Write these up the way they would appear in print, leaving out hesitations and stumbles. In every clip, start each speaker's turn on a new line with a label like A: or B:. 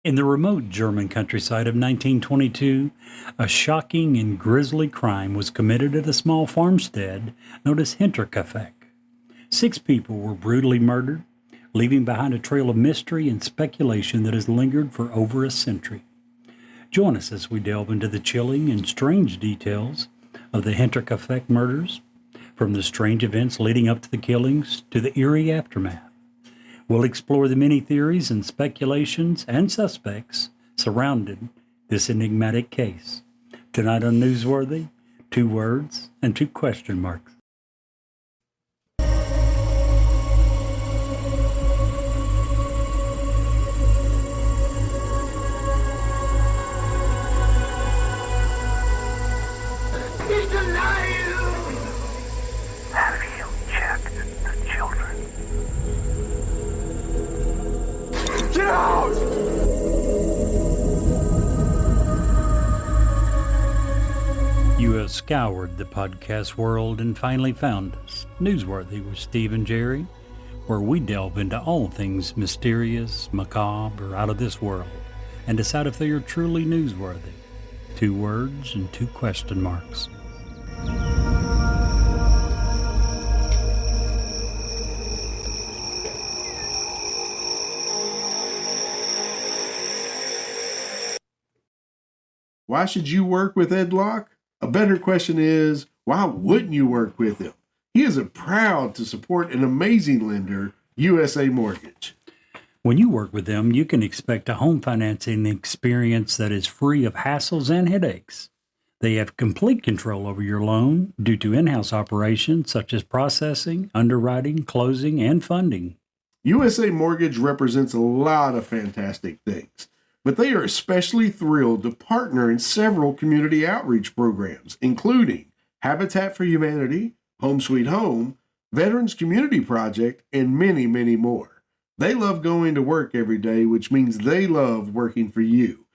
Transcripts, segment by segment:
A: In the remote German countryside of 1922, a shocking and grisly crime was committed at a small farmstead known as Hinterkaifeck. 6 people were brutally murdered, leaving behind a trail of mystery and speculation that has lingered for over a century. Join us as we delve into the chilling and strange details of the Hinterkaifeck murders, from the strange events leading up to the killings to the eerie aftermath. We'll explore the many theories and speculations and suspects surrounding this enigmatic case. Tonight on Newsworthy, 2 words and 2 question marks.
B: He's alive!
C: Have you checked the children?
B: Get out!
A: You have scoured the podcast world and finally found us, Newsworthy with Steve and Jerry, where we delve into all things mysterious, macabre, or out of this world, and decide if they are truly newsworthy. 2 words and 2 question marks.
D: Why should you work with Ed Locke? A better question is, why wouldn't you work with him? He is proud to support an amazing lender, USA Mortgage.
A: When you work with them, you can expect a home financing experience that is free of hassles and headaches. They have complete control over your loan due to in-house operations such as processing, underwriting, closing, and funding.
D: USA Mortgage represents a lot of fantastic things, but they are especially thrilled to partner in several community outreach programs, including Habitat for Humanity, Home Sweet Home, Veterans Community Project, and many, many more. They love going to work every day, which means they love working for you.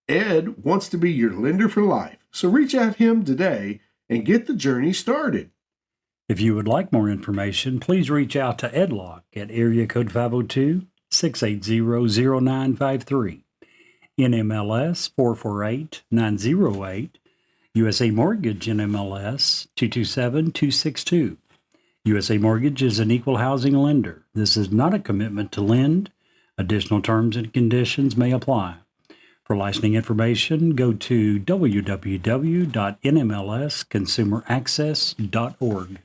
D: Ed wants to be your lender for life, so reach out to him today and get the journey started.
A: If you would like more information, please reach out to Ed Locke at area code 502-680-0953. NMLS 448908, USA Mortgage NMLS 227262. USA Mortgage is an equal housing lender. This is not a commitment to lend. Additional terms and conditions may apply. For licensing information, go to www.nmlsconsumeraccess.org.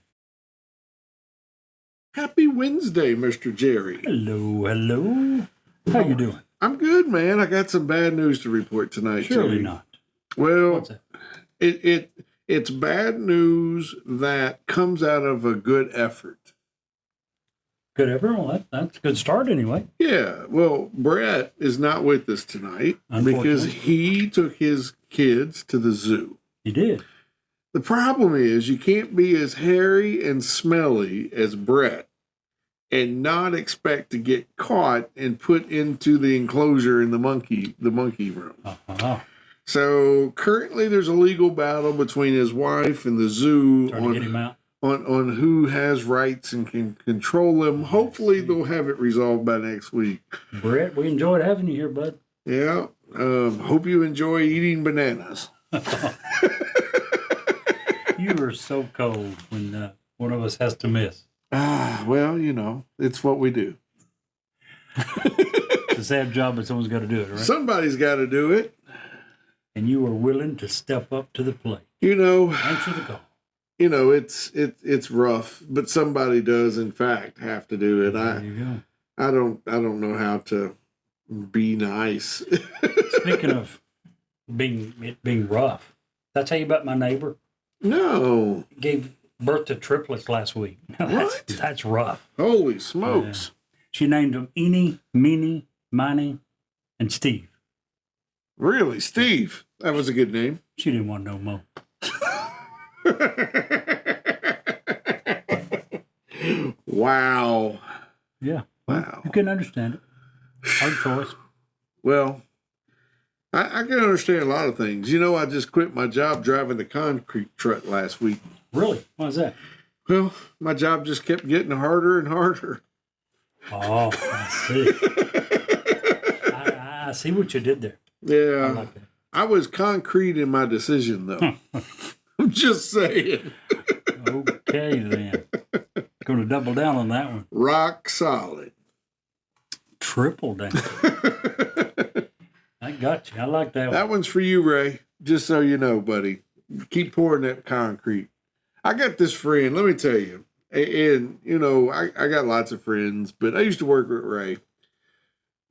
D: Happy Wednesday, Mr. Jerry.
A: Hello. How you doing?
D: I'm good, man. I got some bad news to report tonight.
A: Surely
D: Jerry.
A: not.
D: Well,
A: What's that?
D: It's bad news that comes out of a good effort.
A: Good, everyone. That's a good start anyway.
D: Yeah, well, Brett is not with us tonight because he took his kids to the zoo.
A: He did.
D: The problem is you can't be as hairy and smelly as Brett and not expect to get caught and put into the enclosure in the monkey room.
A: Uh-huh.
D: So currently there's a legal battle between his wife and the zoo
A: Trying to get him out.
D: on who has rights and can control them. Hopefully they'll have it resolved by next week.
A: Brett, we enjoyed having you here, bud.
D: Yeah. Hope you enjoy eating bananas.
A: You are so cold when one of us has to miss.
D: Well, you know, it's what we do.
A: It's a sad job, but someone's got to do it, right?
D: Somebody's got to do it.
A: And you are willing to step up to the plate.
D: You know,
A: Answer the call.
D: you know, it's rough, but somebody does in fact have to do it.
A: There you go.
D: I don't know how to be nice.
A: Speaking of being rough, did I tell you about my neighbor?
D: No.
A: Gave birth to triplets last week.
D: What?
A: That's rough.
D: Holy smokes.
A: She named them Eenie, Meenie, Miney, and Steve.
D: Really? Steve. That was a good name.
A: She didn't want no more.
D: Wow.
A: Yeah.
D: Wow.
A: You can understand it. Hard choice.
D: Well, I can understand a lot of things. You know, I just quit my job driving the concrete truck last week.
A: Really? Why is that?
D: Well, my job just kept getting harder and harder.
A: Oh, I see. I I see what you did there.
D: Yeah.
A: I like that.
D: I was concrete in my decision, though. I'm just saying.
A: Okay, then. Going to double down on that one.
D: Rock solid.
A: Triple down. I got you. I like that one.
D: That one's for you, Ray. Just so you know, buddy. Keep pouring that concrete. I got this friend, let me tell you. And, you know, I got lots of friends, but I used to work with Ray.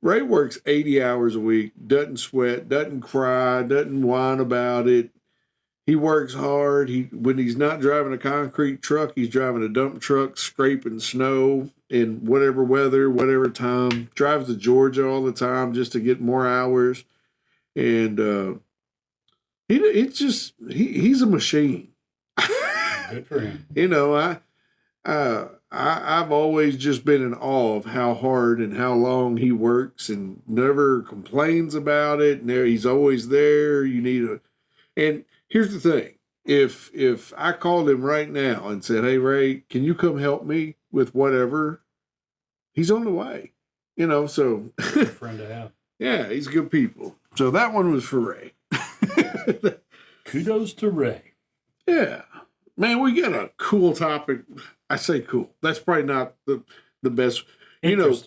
D: Ray works 80 hours a week, doesn't sweat, doesn't cry, doesn't whine about it. He works hard. When he's not driving a concrete truck, he's driving a dump truck, scraping snow in whatever weather, whatever time. Drives to Georgia all the time just to get more hours. And he's a machine.
A: Good for him.
D: You know, I've always just been in awe of how hard and how long he works and never complains about it. And he's always there. And here's the thing. If I called him right now and said, "Hey, Ray, can you come help me with whatever?" He's on the way. You know, so.
A: Good friend to have.
D: Yeah, he's good people. So that one was for Ray.
A: Kudos to Ray.
D: Yeah. Man, we got a cool topic. I say cool. That's probably not the best. You know,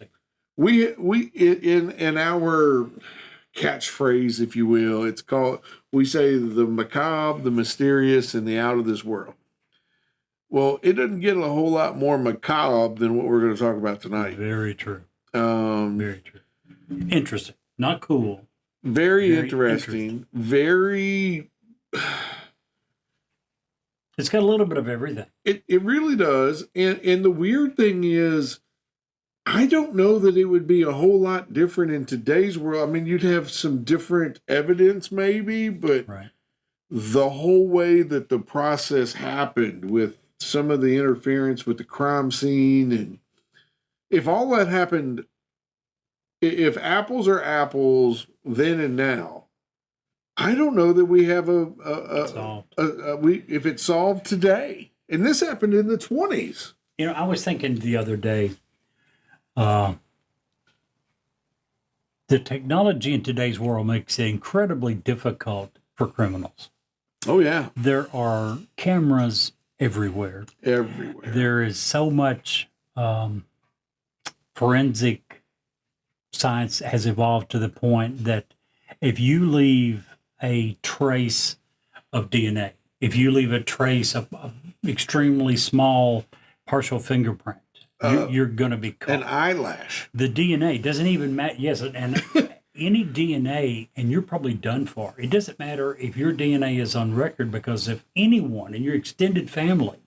D: we in our catchphrase, if you will, it's called, we say the macabre, the mysterious, and the out of this world. Well, it doesn't get a whole lot more macabre than what we're going to talk about tonight.
A: Very true. Very true. Interesting. Not cool.
D: Very interesting. Very...
A: It's got a little bit of everything.
D: It really does. And the weird thing is, I don't know that it would be a whole lot different in today's world. I mean, you'd have some different evidence maybe, but
A: right.
D: The whole way that the process happened with some of the interference with the crime scene, and if all that happened, if apples are apples then and now, I don't know that we have if it's solved today. And this happened in the 20s.
A: You know, I was thinking the other day, the technology in today's world makes it incredibly difficult for criminals.
D: Oh, yeah.
A: There are cameras everywhere.
D: Everywhere.
A: There is so much forensic science has evolved to the point that if you leave a trace of DNA, if you leave a trace of extremely small partial fingerprint, you're going to be caught.
D: An eyelash.
A: The DNA doesn't even matter. Yes, and any DNA, and you're probably done for. It doesn't matter if your DNA is on record, because if anyone in your extended family,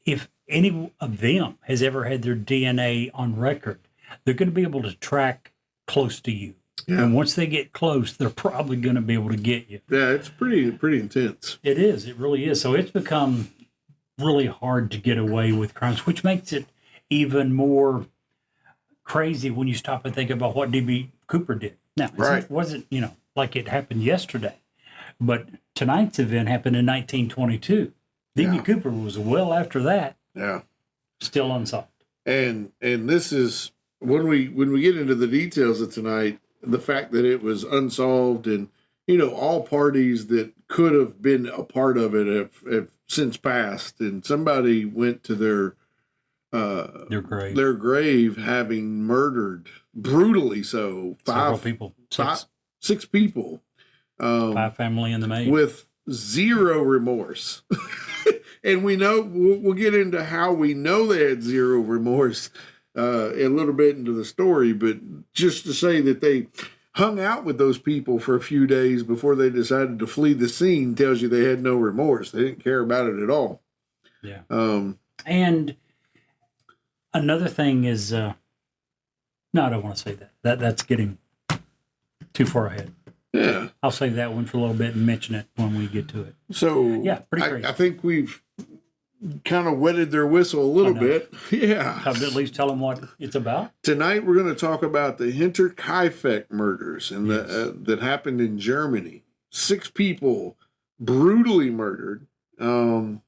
A: if any of them has ever had their DNA on record, they're going to be able to track close to you. Yeah. And once they get close, they're probably going to be able to get you.
D: Yeah, it's pretty intense.
A: It is. It really is. So it's become really hard to get away with crimes, which makes it even more crazy when you stop and think about what D.B. Cooper did. Now, it wasn't, like it happened yesterday, but tonight's event happened in 1922. D.B. Cooper was well after that. Yeah. Still unsolved.
D: And this is, when we get into the details of tonight, the fact that it was unsolved, and all parties that could have been a part of it have since passed, and somebody went to their grave having murdered brutally six people,
A: 5 family in the maid,
D: with zero remorse. And we know, we'll get into how we know they had zero remorse a little bit into the story, but just to say that they hung out with those people for a few days before they decided to flee the scene tells you they had no remorse. They didn't care about it at all.
A: Yeah. And another thing is, no, I don't want to say that. That's getting too far ahead.
D: Yeah.
A: I'll save that one for a little bit and mention it when we get to it.
D: So,
A: yeah, pretty crazy.
D: I think we've kind of wetted their whistle a little bit. Yeah.
A: I'll at least tell them what it's about.
D: Tonight we're going to talk about the Hinterkaifeck murders and that happened in Germany. 6 people brutally murdered. No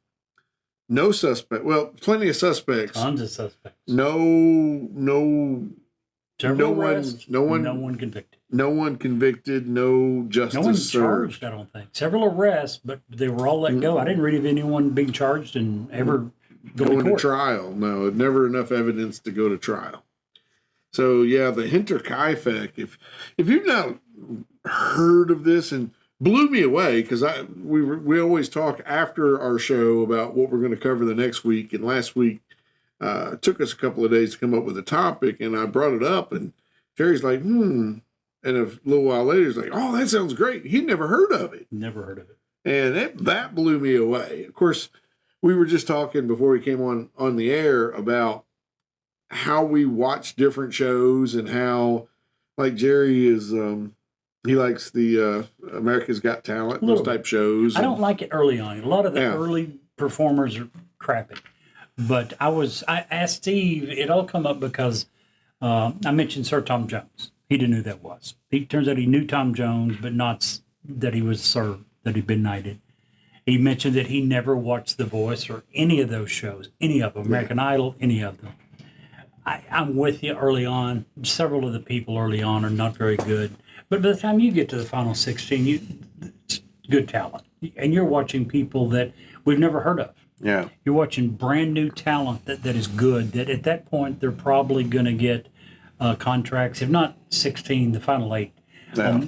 D: suspect. Well, plenty of suspects.
A: Tons of suspects.
D: No
A: one
D: convicted.
E: No one convicted, no justice
A: No one
E: served.
A: charged, I don't think. Several arrests, but they were all let go. I didn't read of anyone being charged and ever
E: Going
A: to
E: to
A: court.
E: trial. No, never enough evidence to go to trial. So yeah, the Hinterkaifeck. If you've not heard of this, and blew me away because we always talk after our show about what we're going to cover the next week. And last week it took us a couple of days to come up with a topic, and I brought it up, and Jerry's like, And a little while later, he's like, oh, that sounds great. He'd never heard of it.
A: Never heard of it.
E: And that blew me away. Of course, we were just talking before we came on the air about how we watch different shows and how, like, Jerry is, he likes the America's Got Talent, those type shows.
A: I don't like it early on. A lot of the early performers are crappy. But I asked Steve, it all come up because I mentioned Sir Tom Jones. He didn't know who that was. It turns out he knew Tom Jones, but not that he was Sir, that he'd been knighted. He mentioned that he never watched The Voice or any of those shows, any of them, American Idol, any of them. I'm with you early on. Several of the people early on are not very good. But by the time you get to the final 16, it's good talent. And you're watching people that we've never heard of.
E: Yeah.
A: You're watching brand new talent that is good, that at that point they're probably going to get contracts, if not 16, the final 8.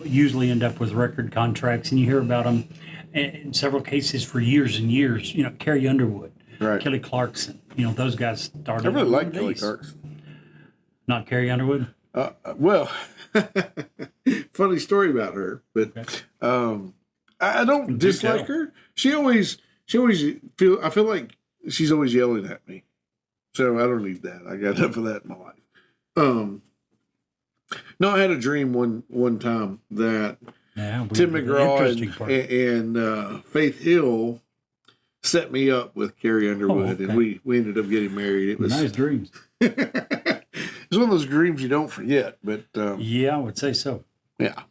A: Usually end up with record contracts, and you hear about them in several cases for years and years. You know, Carrie Underwood,
E: Right.
A: Kelly Clarkson. You know, those guys started.
E: I really
A: on
E: like Kelly
A: these.
E: Clarkson.
A: Not Carrie Underwood.
E: Well, funny story about her, but I don't dislike her. She always I feel like she's always yelling at me. So I don't need that. I got enough of that in my life. No, I had a dream one time that Tim McGraw and Faith Hill set me up with Carrie Underwood, and we ended up getting married. It was
A: nice dreams.
E: It's one of those dreams you don't forget, but
A: Yeah, I would say so.
E: yeah.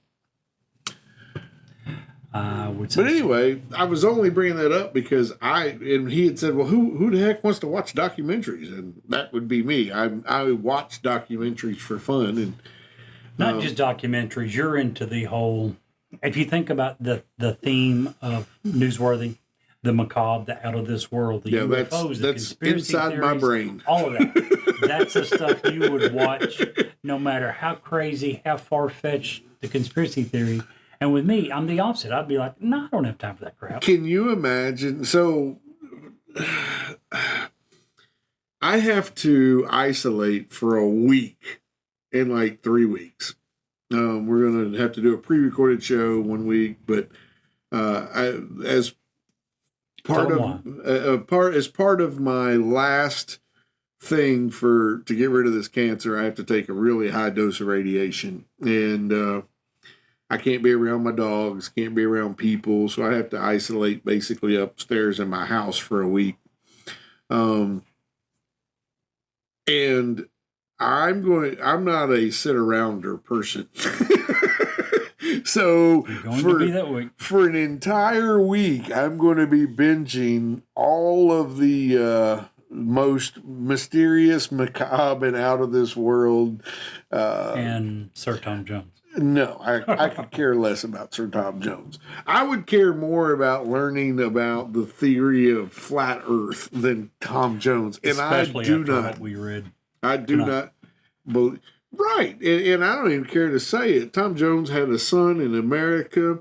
A: I would say
E: But anyway, I was only bringing that up because he had said, well, who the heck wants to watch documentaries? And that would be me. I watch documentaries for fun. And
A: not just documentaries. You're into the whole, if you think about the theme of Newsworthy, the macabre, the out of this world, the UFOs, the
E: that's
A: conspiracy
E: inside
A: theories,
E: my brain.
A: all of that. That's the stuff you would watch no matter how crazy, how far-fetched the conspiracy theory. And with me, I'm the opposite. I'd be like, no, I don't have time for that crap.
E: Can you imagine? So I have to isolate for a week in like 3 weeks. We're going to have to do a pre-recorded show 1 week, but as part of my last thing to get rid of this cancer, I have to take a really high dose of radiation, and I can't be around my dogs, can't be around people, so I have to isolate basically upstairs in my house for a week. And I'm not a sit-arounder person. So for an entire week, I'm going to be binging all of the most mysterious, macabre, and out of this world.
A: And Sir Tom Jones.
E: No, I could care less about Sir Tom Jones. I would care more about learning about the theory of flat Earth than Tom Jones. And
A: Especially
E: I do
A: after
E: not.
A: what we read.
E: I do not believe. Right, and I don't even care to say it. Tom Jones had a son in America,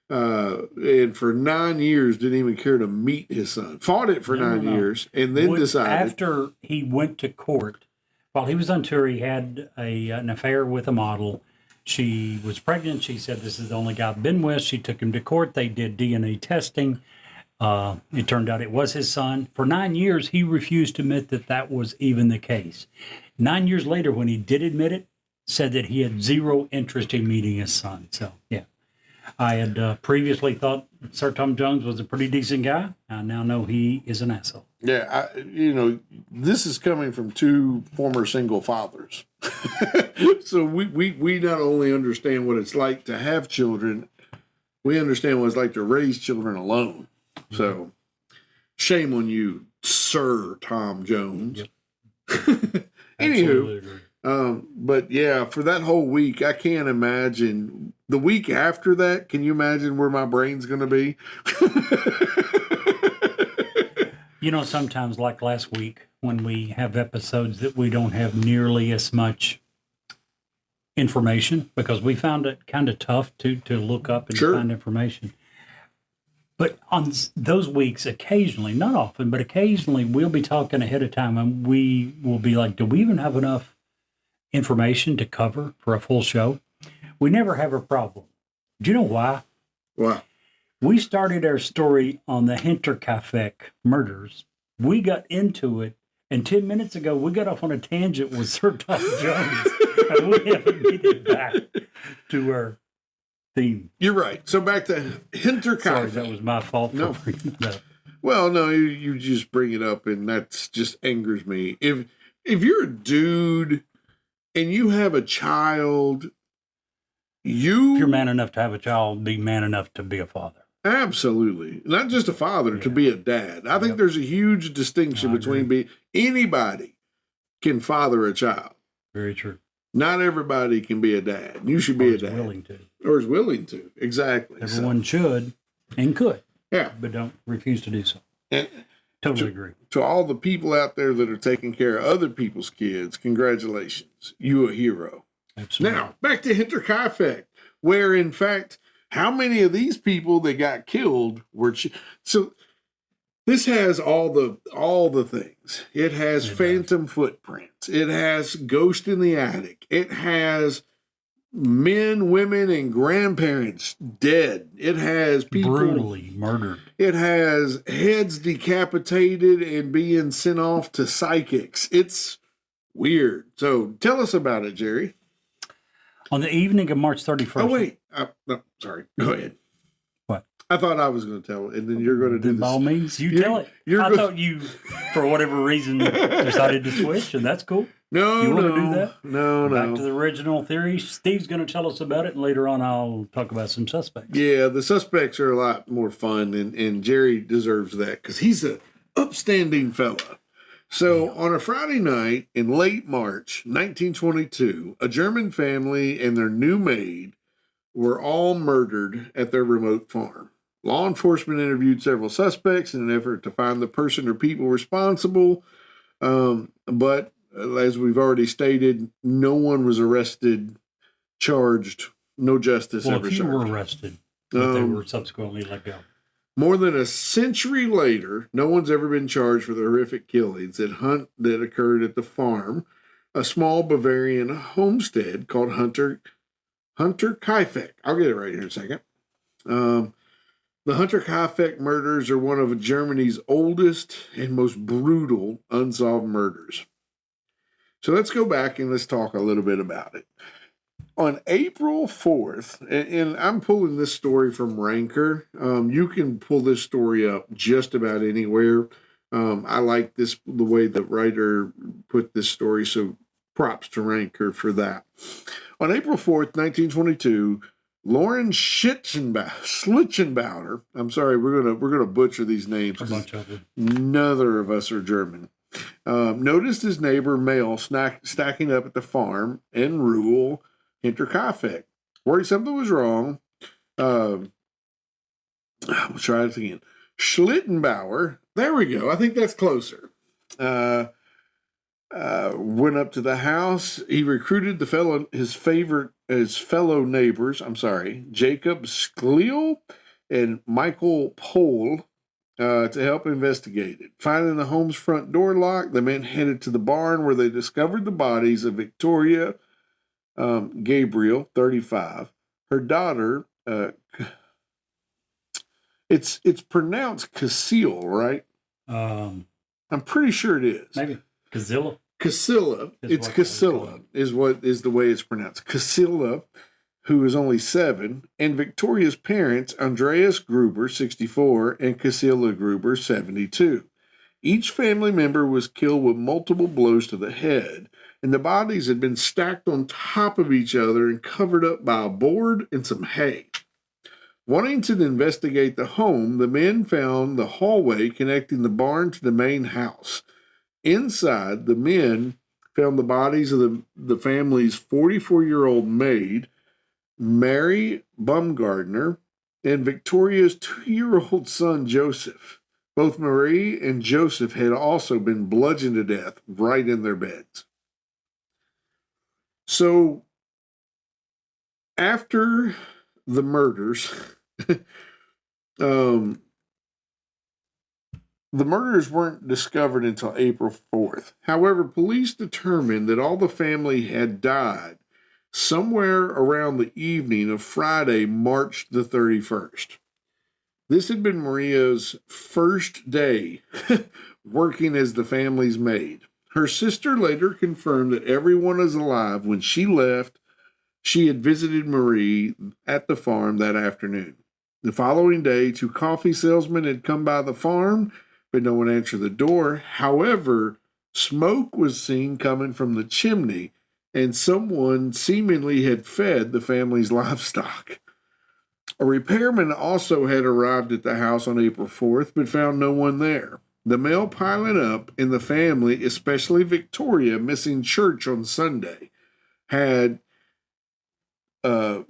E: and for 9 years didn't even care to meet his son. Fought it for 9 years, and then decided.
A: After he went to court, while he was on tour, he had an affair with a model. She was pregnant. She said, this is the only guy I've been with. She took him to court. They did DNA testing. It turned out it was his son. For 9 years, he refused to admit that was even the case. 9 years later, when he did admit it, said that he had zero interest in meeting his son. So, yeah. I had previously thought Sir Tom Jones was a pretty decent guy. I now know he is an asshole.
E: Yeah, this is coming from two former single fathers. So we not only understand what it's like to have children, we understand what it's like to raise children alone. So, shame on you, Sir Tom Jones.
A: Yep.
E: Anywho, But yeah, for that whole week, I can't imagine the week after that. Can you imagine where my brain's going to be?
A: You know, sometimes like last week when we have episodes that we don't have nearly as much information because we found it kind of tough to look up and
E: Sure.
A: find information. But on those weeks, occasionally, not often, but occasionally, we'll be talking ahead of time and we will be like, do we even have enough information to cover for a full show? We never have a problem. Do you know why?
E: Wow.
A: We started our story on the Hinterkaifeck murders. We got into it, and 10 minutes ago, we got off on a tangent with Sir Tom Jones, and we haven't made it back to our theme.
E: You're right. So back to
A: Sorry,
E: Hinterkaifeck.
A: that was my fault for
E: No.
A: bringing it up.
E: Well, no, you just bring it up, and that's just angers me. If you're a dude and you have a child,
A: If you're
E: you
A: man enough to have a child, be man enough to be a father.
E: absolutely not just a father to be a dad. I think
A: Yep.
E: there's a huge distinction
A: I
E: between anybody can father a child.
A: Very true.
E: Not everybody can be a dad. You should be
A: Or
E: a
A: is
E: dad,
A: willing to.
E: or is willing to. Exactly. So,
A: Everyone should and could,
E: yeah.
A: but don't refuse to do so.
E: And
A: Totally agree.
E: to all the people out there that are taking care of other people's kids, congratulations. You a hero.
A: Absolutely.
E: Now, back to Hinterkaifeck, where in fact, how many of these people that got killed were so this has all the things. It has phantom footprints. It has ghost in the attic. It has men, women, and grandparents dead. It has people
A: brutally murdered.
E: It has heads decapitated and being sent off to psychics. It's weird. So tell us about it, Jerry.
A: On the evening of March 31st.
E: Oh, wait. No, sorry. Go ahead.
A: What?
E: I thought I was going to tell it, and then you're going to do
A: Then by all
E: this.
A: means, you tell it. I thought you, for whatever reason, decided to switch, and that's cool.
E: No,
A: You wanna
E: no,
A: do that?
E: no,
A: Back
E: no.
A: to the original theory. Steve's going to tell us about it, and later on I'll talk about some suspects.
E: Yeah, the suspects are a lot more fun, and Jerry deserves that because he's a upstanding fella. So on a Friday night in late March 1922, a German family and their new maid were all murdered at their remote farm. Law enforcement interviewed several suspects in an effort to find the person or people responsible, but as we've already stated, no one was arrested, charged, no justice
A: Well,
E: ever
A: a few were
E: served.
A: arrested, but they were subsequently let go.
E: More than a century later, no one's ever been charged for the horrific killings that occurred at the farm, a small Bavarian homestead called Hinterkaifeck. I'll get it right here in a second. The Hinterkaifeck murders are one of Germany's oldest and most brutal unsolved murders. So let's go back and let's talk a little bit about it. On April 4th, and I'm pulling this story from Ranker. You can pull this story up just about anywhere. I like the way the writer put this story, so props to Ranker for that. On April 4th, 1922, Lauren Schlitzenbauer, I'm sorry, we're gonna butcher these names.
A: A bunch of them.
E: Neither of us are German. Noticed his neighbor male stacking up at the farm in rural Hinterkaifeck. Worried something was wrong. We'll try it again. Schlittenbauer, there we go. I think that's closer. Went up to the house. He recruited his fellow neighbors. I'm sorry, Jacob Skliel and Michael Pohl, to help investigate it. Finding the home's front door locked, the men headed to the barn where they discovered the bodies of Victoria Gabriel, 35, her daughter. It's pronounced Casil, right? I'm pretty sure it is.
A: Maybe Kazilla.
E: Casilla. It's
A: what they call
E: Casilla is the way it's pronounced. Casilla, who is only 7, and Victoria's parents, Andreas Gruber, 64, and Casilla Gruber, 72. Each family member was killed with multiple blows to the head, and the bodies had been stacked on top of each other and covered up by a board and some hay. Wanting to investigate the home, the men found the hallway connecting the barn to the main house. Inside, the men found the bodies of the family's 44-year-old maid, Mary Baumgardner, and Victoria's 2-year-old son, Joseph. Both Marie and Joseph had also been bludgeoned to death right in their beds. So, after the murders, the murders weren't discovered until April 4th. However, police determined that all the family had died somewhere around the evening of Friday, March the 31st. This had been Maria's first day working as the family's maid. Her sister later confirmed that everyone was alive when she left. She had visited Marie at the farm that afternoon. The following day, 2 coffee salesmen had come by the farm, but no one answered the door. However, smoke was seen coming from the chimney, and someone seemingly had fed the family's livestock. A repairman also had arrived at the house on April 4th, but found no one there. The mail piling up, and the family, especially Victoria, missing church on Sunday, had and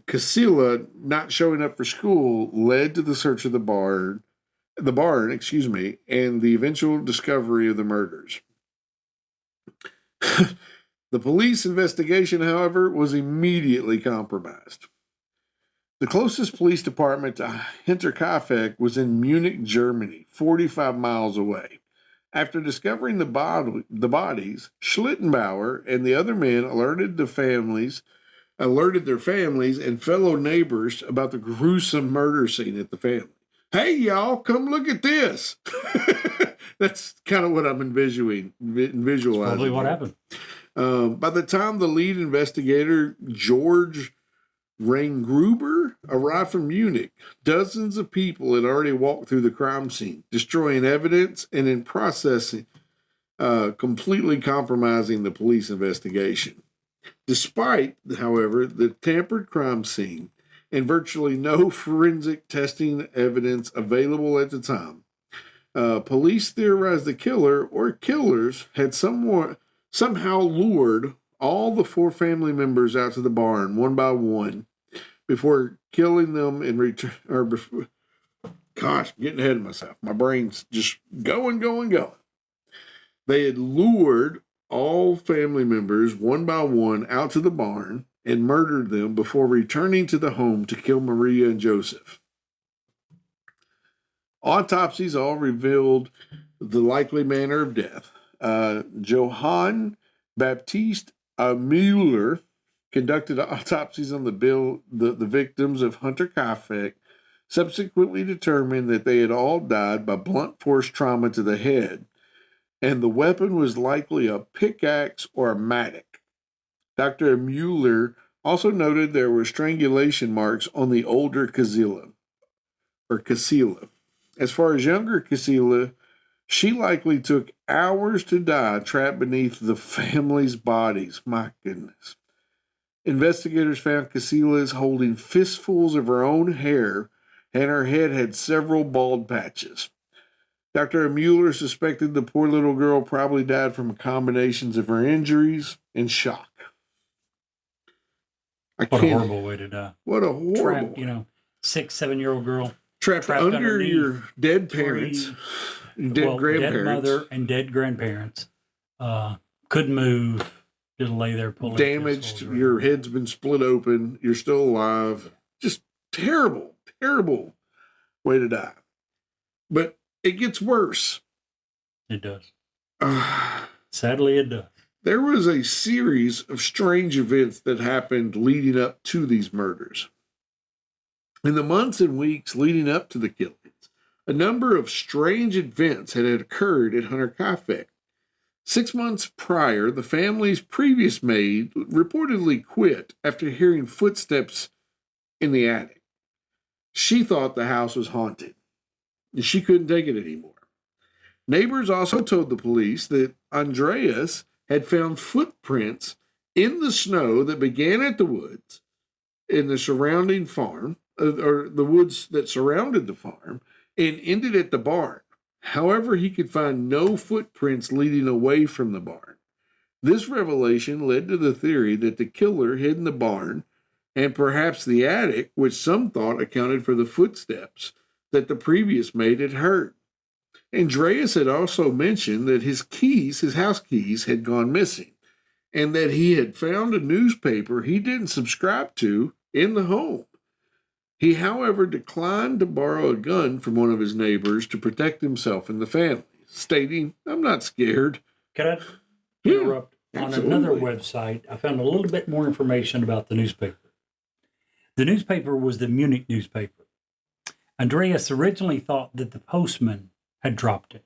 E: Casilla not showing up for school led to the search of the barn, and the eventual discovery of the murders. The police investigation, however, was immediately compromised. The closest police department to Hinterkaifeck was in Munich, Germany, 45 miles away. After discovering the bodies, Schlittenbauer and the other men alerted their families and fellow neighbors about the gruesome murder scene at the family. Hey, y'all, come look at this. That's kind of what I'm visualizing.
A: Probably what happened.
E: By the time the lead investigator, George Reingruber, arrived from Munich, dozens of people had already walked through the crime scene, destroying evidence and in processing, completely compromising the police investigation. Despite, however, the tampered crime scene and virtually no forensic testing evidence available at the time, police theorized the killer or killers had somehow lured all the 4 family members out to the barn one by one before killing them in return. Gosh, I'm getting ahead of myself. My brain's just going. They had lured all family members one by one out to the barn and murdered them before returning to the home to kill Maria and Joseph. Autopsies all revealed the likely manner of death. Johann Baptiste Müller conducted autopsies on the victims of Hinterkaifeck, subsequently determined that they had all died by blunt force trauma to the head, and the weapon was likely a pickaxe or a mattock. Dr. Müller also noted there were strangulation marks on the older Casilla. As far as younger Casilla, she likely took hours to die trapped beneath the family's bodies. My goodness. Investigators found Casilla holding fistfuls of her own hair, and her head had several bald patches. Dr. Müller suspected the poor little girl probably died from combinations of her injuries and shock.
A: What a horrible way to die.
E: What a horrible
A: Trapped, 6-7-year-old girl.
E: Trapped under your dead parents, dead grandparents.
A: Dead mother and dead grandparents. Couldn't move. Just lay there pulling.
E: Damaged. Your head's been split open. You're still alive. Just terrible way to die. But it gets worse.
A: It does. Sadly, it does.
E: There was a series of strange events that happened leading up to these murders. In the months and weeks leading up to the killings, a number of strange events had occurred at Hinterkaifeck. 6 months prior, the family's previous maid reportedly quit after hearing footsteps in the attic. She thought the house was haunted, and she couldn't take it anymore. Neighbors also told the police that Andreas had found footprints in the snow that began at the woods in the surrounding farm, or the woods that surrounded the farm, and ended at the barn. However, he could find no footprints leading away from the barn. This revelation led to the theory that the killer hid in the barn and perhaps the attic, which some thought accounted for the footsteps that the previous maid had heard. Andreas had also mentioned that his house keys, had gone missing, and that he had found a newspaper he didn't subscribe to in the home. He, however, declined to borrow a gun from one of his neighbors to protect himself and the family, stating, "I'm not scared."
A: Could I interrupt? On another website, I found a little bit more information about the newspaper. The newspaper was the Munich newspaper. Andreas originally thought that the postman had dropped it.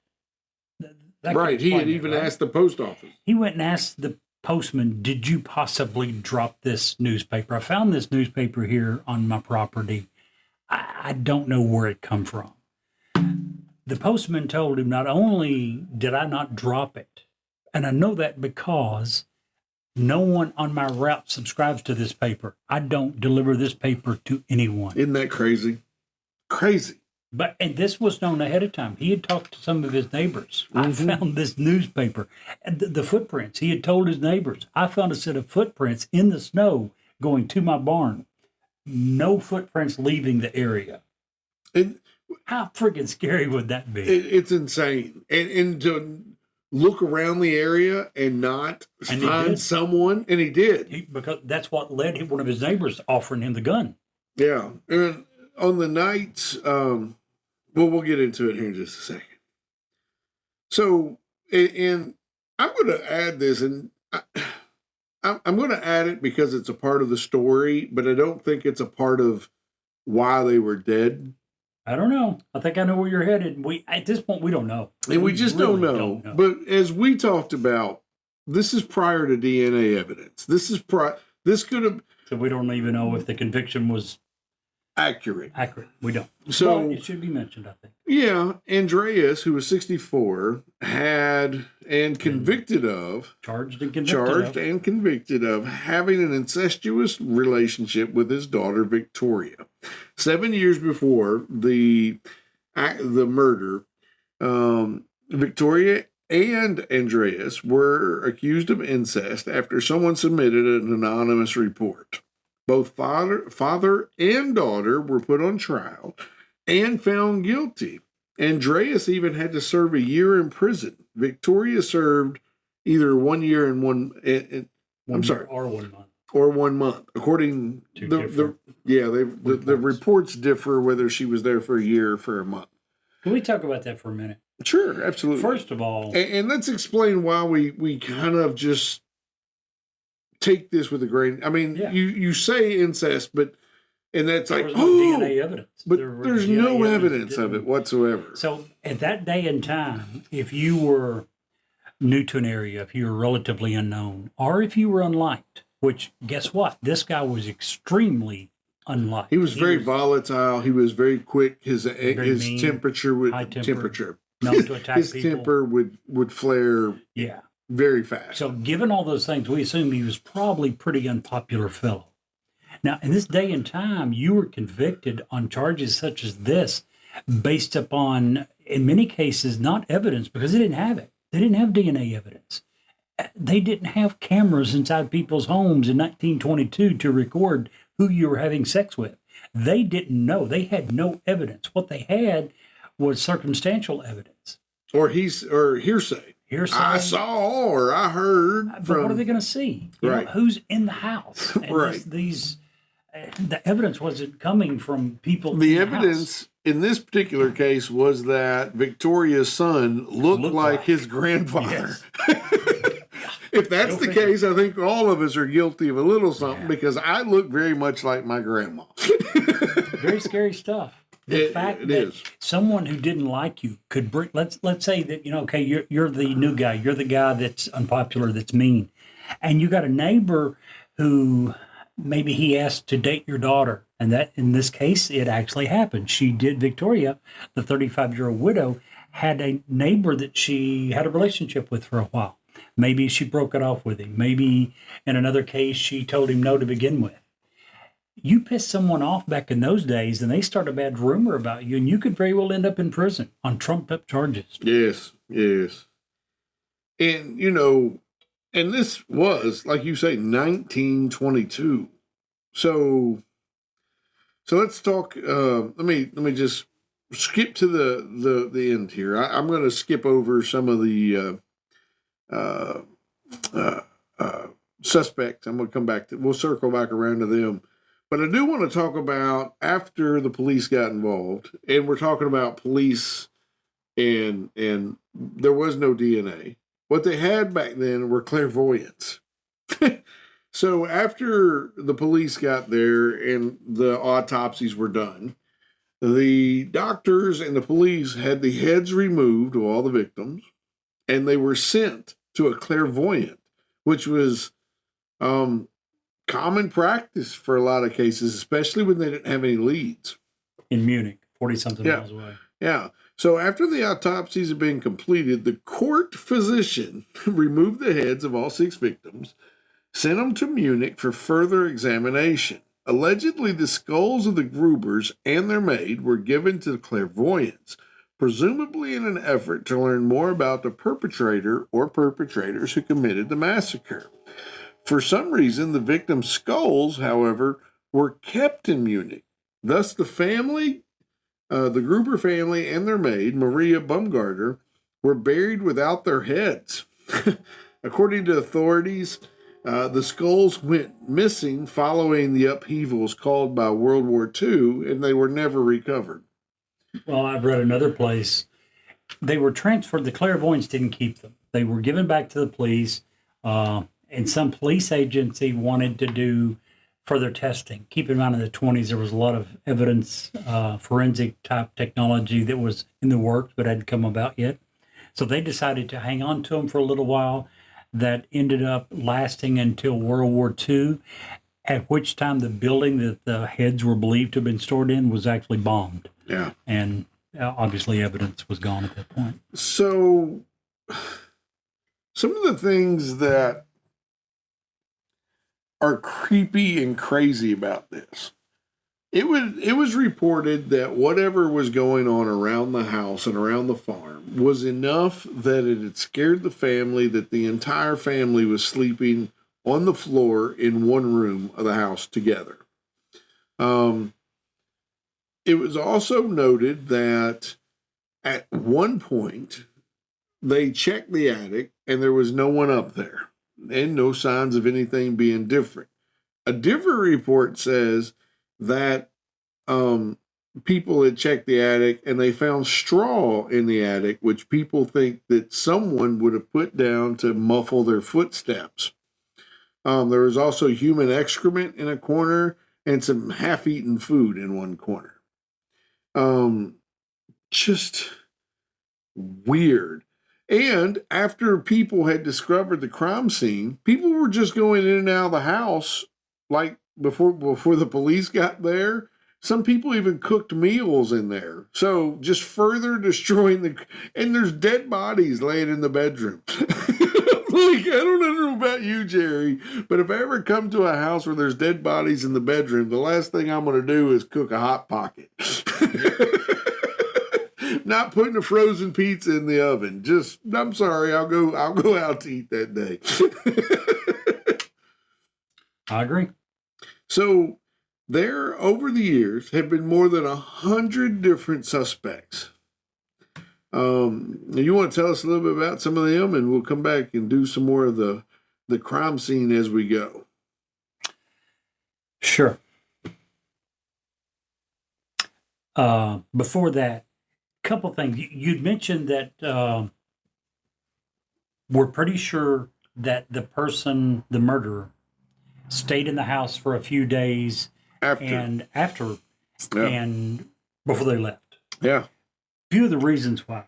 E: Right, he had even asked the post office.
A: He went and asked the postman, "Did you possibly drop this newspaper? I found this newspaper here on my property. I don't know where it come from." The postman told him, "Not only did I not drop it, and I know that because no one on my route subscribes to this paper. I don't deliver this paper to anyone."
E: Isn't that crazy? Crazy.
A: And this was known ahead of time. He had talked to some of his neighbors. I found this newspaper. And the footprints. He had told his neighbors, "I found a set of footprints in the snow going to my barn. No footprints leaving the area."
E: And
A: how freaking scary would that be?
E: It's insane. And to look around the area and not find someone, and he did.
A: Because that's what led one of his neighbors offering him the gun.
E: Yeah. And on the night, we'll get into it here in just a second. So, and I'm going to add this, and I'm going to add it because it's a part of the story, but I don't think it's a part of why they were dead.
A: I don't know. I think I know where you're headed. At this point, we don't know.
E: And we just really don't know. But as we talked about, this is prior to DNA evidence. This could have.
A: So we don't even know if the conviction was
E: accurate.
A: We don't.
E: So
A: but it should be mentioned, I think.
E: Yeah, Andreas, who was 64, charged and convicted of having an incestuous relationship with his daughter Victoria. 7 years before the murder, Victoria and Andreas were accused of incest after someone submitted an anonymous report. Both father and daughter were put on trial and found guilty. Andreas even had to serve a year in prison. Victoria served either 1 year and or 1 month, according to the reports differ whether she was there for a year or for a month.
A: Can we talk about that for a minute?
E: Sure, absolutely.
A: First of all,
E: and let's explain why we kind of just take this with a grain. I mean, you say incest, and that's
A: there
E: like,
A: was no DNA evidence.
E: But there's no evidence of it whatsoever.
A: So at that day and time, if you were new to an area, if you were relatively unknown, or if you were unliked, which guess what? This guy was extremely unliked.
E: He was very volatile. He was very quick. His
A: mean,
E: temperature would
A: known to attack
E: his
A: people.
E: temper would flare.
A: Yeah.
E: Very fast.
A: So given all those things, we assume he was probably a pretty unpopular fellow. Now, in this day and time, you were convicted on charges such as this based upon, in many cases, not evidence, because they didn't have it. They didn't have DNA evidence. They didn't have cameras inside people's homes in 1922 to record who you were having sex with. They didn't know. They had no evidence. What they had was circumstantial evidence.
E: Or hearsay. I saw or I heard.
A: But what are they going to see? You know, who's in the house? And
E: right.
A: The evidence wasn't coming from people.
E: The evidence in this particular case was that Victoria's son looked like his grandfather. Yes. If that's the case, I think all of us are guilty of a little something because I look very much like my grandma.
A: Very scary stuff. The fact that someone who didn't like you could bring, let's say that, you're the new guy, you're the guy that's unpopular, that's mean, and you got a neighbor who maybe he asked to date your daughter, and that, in this case, it actually happened. Victoria, the 35-year-old widow, had a neighbor that she had a relationship with for a while. Maybe she broke it off with him. Maybe in another case, she told him no to begin with. You piss someone off back in those days, and they start a bad rumor about you, and you could very well end up in prison on trumped-up charges.
E: Yes. And, And this was, like you say, 1922. So let's talk. Let me just skip to the end here. I'm going to skip over some of the suspects. I'm going to come back to. We'll circle back around to them. But I do want to talk about after the police got involved, and we're talking about police, and there was no DNA. What they had back then were clairvoyants. So after the police got there and the autopsies were done, the doctors and the police had the heads removed of all the victims, and they were sent to a clairvoyant, which was common practice for a lot of cases, especially when they didn't have any leads.
A: In Munich, 40-something miles away.
E: Yeah. So after the autopsies had been completed, the court physician removed the heads of all 6 victims, sent them to Munich for further examination. Allegedly, the skulls of the Grubers and their maid were given to the clairvoyants, presumably in an effort to learn more about the perpetrator or perpetrators who committed the massacre. For some reason, the victims' skulls, however, were kept in Munich. Thus, the family, the Gruber family and their maid, Maria Baumgartner, were buried without their heads. According to authorities, the skulls went missing following the upheavals caused by World War II, and they were never recovered.
A: Well, I've read another place. They were transferred. The clairvoyants didn't keep them. They were given back to the police, and some police agency wanted to do further testing. Keep in mind, in the 1920s, there was a lot of evidence, forensic type technology that was in the works but hadn't come about yet. So they decided to hang on to them for a little while. That ended up lasting until World War II, at which time the building that the heads were believed to have been stored in was actually bombed.
E: Yeah.
A: And obviously evidence was gone at that point.
E: So some of the things that are creepy and crazy about this, it was reported that whatever was going on around the house and around the farm was enough that it had scared the family, that the entire family was sleeping on the floor in one room of the house together. It was also noted that at one point they checked the attic and there was no one up there and no signs of anything being different. A different report says that people had checked the attic and they found straw in the attic, which people think that someone would have put down to muffle their footsteps. There was also human excrement in a corner and some half-eaten food in one corner. Just weird. And after people had discovered the crime scene, people were just going in and out of the house like before the police got there. Some people even cooked meals in there. So just further destroying and there's dead bodies laying in the bedroom. Like, I don't know about you, Jerry, but if I ever come to a house where there's dead bodies in the bedroom, the last thing I'm going to do is cook a Hot Pocket. Not putting a frozen pizza in the oven. Just, I'm sorry, I'll go out to eat that day.
A: I agree.
E: So there, over the years, have been more than 100 different suspects. You want to tell us a little bit about some of them, and we'll come back and do some more of the crime scene as we go.
A: Sure. Before that, a couple things. You'd mentioned that we're pretty sure that the murderer, stayed in the house for a few days and before they left.
E: Yeah.
A: A few of the reasons why.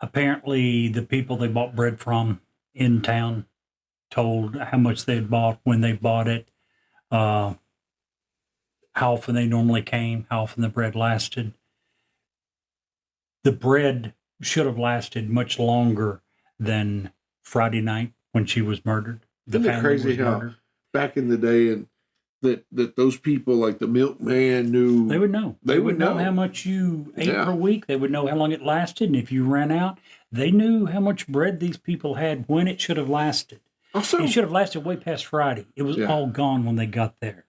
A: Apparently, the people they bought bread from in town told how much they had bought, when they bought it, how often they normally came, how often the bread lasted. The bread should have lasted much longer than Friday night when she was murdered.
E: Isn't it crazy how back in the day, and that those people like the milkman knew.
A: They would know.
E: They would know
A: how much you ate
E: Yeah.
A: per week. They would know how long it lasted. And if you ran out, they knew how much bread these people had when it should have lasted.
E: Also,
A: It should have lasted way past Friday. It was
E: Yeah.
A: all gone when they got there.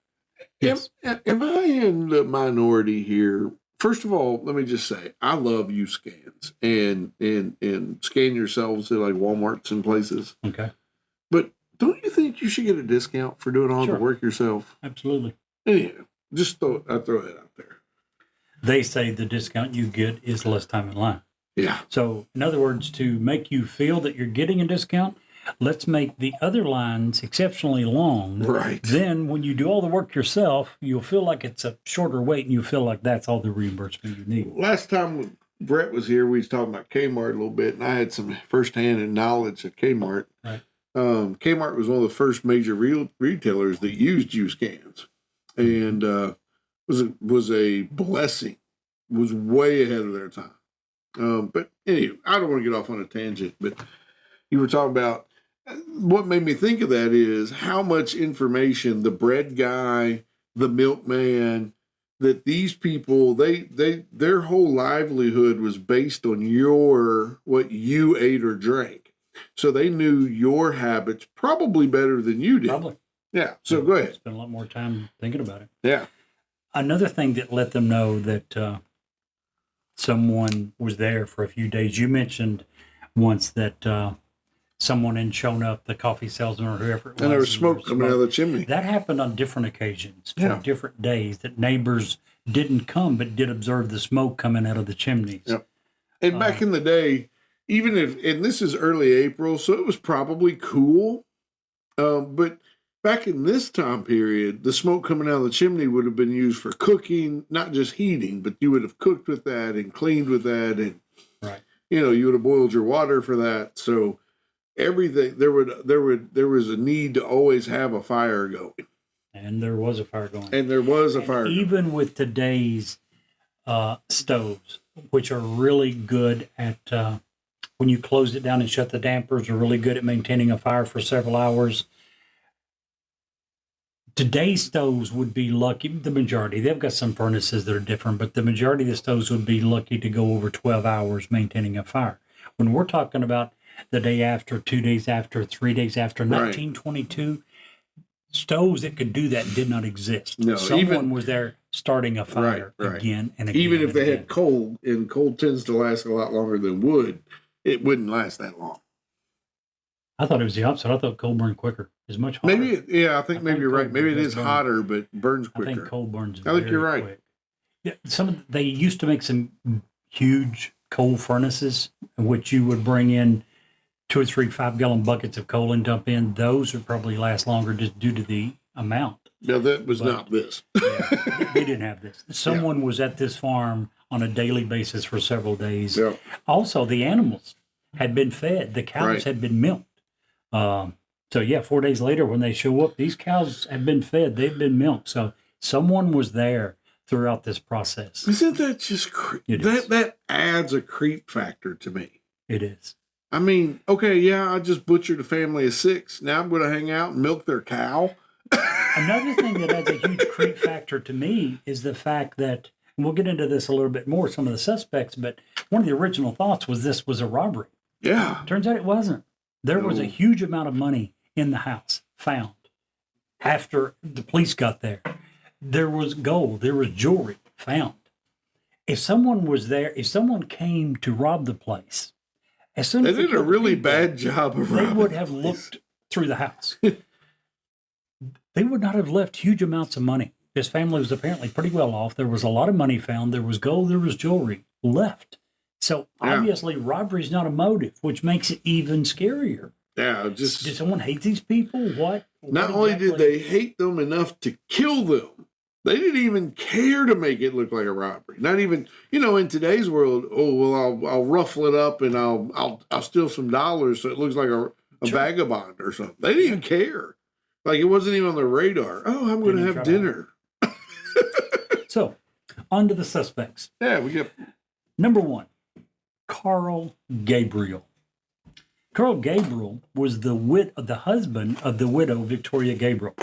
A: Yes.
E: am I in the minority here? First of all, let me just say, I love use scans and scan yourselves at like Walmarts and places.
A: Okay.
E: But don't you think you should get a discount for doing all
A: Sure.
E: the work yourself?
A: Absolutely.
E: Anyhow, just I throw that out there.
A: They say the discount you get is less time in line.
E: Yeah.
A: So, in other words, to make you feel that you're getting a discount, let's make the other lines exceptionally long.
E: Right.
A: Then, when you do all the work yourself, you'll feel like it's a shorter wait, and you feel like that's all the reimbursement you need.
E: Last time Brett was here, we was talking about Kmart a little bit, and I had some firsthand knowledge at Kmart.
A: Right.
E: Kmart was one of the first major retailers that used use scans, and was a blessing. Was way ahead of their time. But anyway, I don't want to get off on a tangent. But you were talking about what made me think of that is how much information the bread guy, the milkman, that these people their whole livelihood was based on what you ate or drank. So they knew your habits probably better than you did.
A: Probably.
E: Yeah. So go ahead.
A: Spend a lot more time thinking about it.
E: Yeah.
A: Another thing that let them know that someone was there for a few days. You mentioned once that someone had shown up, the coffee salesman or whoever it was.
E: And there was smoke coming out of the chimney.
A: That happened on different occasions, for
E: Yeah.
A: different days, that neighbors didn't come but did observe the smoke coming out of the chimneys.
E: Yep. And back in the day, even and this is early April, so it was probably cool. But back in this time period, the smoke coming out of the chimney would have been used for cooking, not just heating, but you would have cooked with that and cleaned with that. And,
A: Right.
E: you would have boiled your water for that. So everything, there was a need to always have a fire going.
A: And there was a fire going.
E: And there was a fire going.
A: Even with today's stoves, which are really good at, when you close it down and shut the dampers, are really good at maintaining a fire for several hours. Today's stoves would be lucky, the majority, they've got some furnaces that are different, but the majority of the stoves would be lucky to go over 12 hours maintaining a fire. When we're talking about the day after, 2 days after, 3 days after, 1922, stoves that could do that did not exist.
E: No,
A: Someone was there starting a fire
E: Right.
A: again and again.
E: Even if
A: and
E: they
A: again.
E: had coal, and coal tends to last a lot longer than wood, it wouldn't last that long.
A: I thought it was the opposite. I thought coal burned quicker. It's much hotter.
E: I think maybe you're
A: coal
E: right. Maybe it
A: does
E: is
A: burn.
E: hotter, but burns
A: I think
E: quicker.
A: coal burns.
E: I think you're
A: very
E: right.
A: quick. Yeah, they used to make some huge coal furnaces, in which you would bring in 2 or 3 5-gallon buckets of coal and dump in. Those would probably last longer just due to the amount.
E: No, that was not this.
A: Yeah, they didn't have this. Someone was at this farm on a daily basis for several days.
E: Yeah.
A: Also, the animals had been fed. The cows
E: Right.
A: had been milked. So yeah, 4 days later when they show up, these cows have been fed. They've been milked. So someone was there throughout this process.
E: Isn't that just
A: It is.
E: that adds a creep factor to me?
A: It is.
E: I mean, okay, yeah, I just butchered a family of 6. Now I'm going to hang out and milk their cow.
A: Another thing that adds a huge creep factor to me is the fact that, and we'll get into this a little bit more, some of the suspects, but one of the original thoughts was this was a robbery.
E: Yeah.
A: Turns out it wasn't. There was a huge amount of money in the house found after the police got there. There was gold, there was jewelry found. If someone was there, if someone came to rob the place, as soon
E: They
A: as
E: did a
A: killed the
E: really
A: people,
E: bad job of
A: they
E: robbing
A: would
E: the
A: have
E: place.
A: looked through the house. They would not have left huge amounts of money. This family was apparently pretty well off. There was a lot of money found. There was gold, there was jewelry left. So
E: Yeah.
A: obviously robbery is not a motive, which makes it even scarier.
E: Yeah,
A: Did
E: just
A: someone hate these people? What?
E: not
A: What
E: only did
A: exactly-
E: they hate them enough to kill them, they didn't even care to make it look like a robbery. Not even, in today's world, oh well, I'll ruffle it up and I'll steal some dollars so it looks like a
A: Sure.
E: vagabond or something. They didn't even care. Like it wasn't even on their radar. Oh, I'm going to
A: Didn't
E: have
A: try to-
E: dinner.
A: So, on to the suspects.
E: Yeah, we get
A: Number 1, Carl Gabriel. Carl Gabriel was the husband of the widow Victoria Gabriel.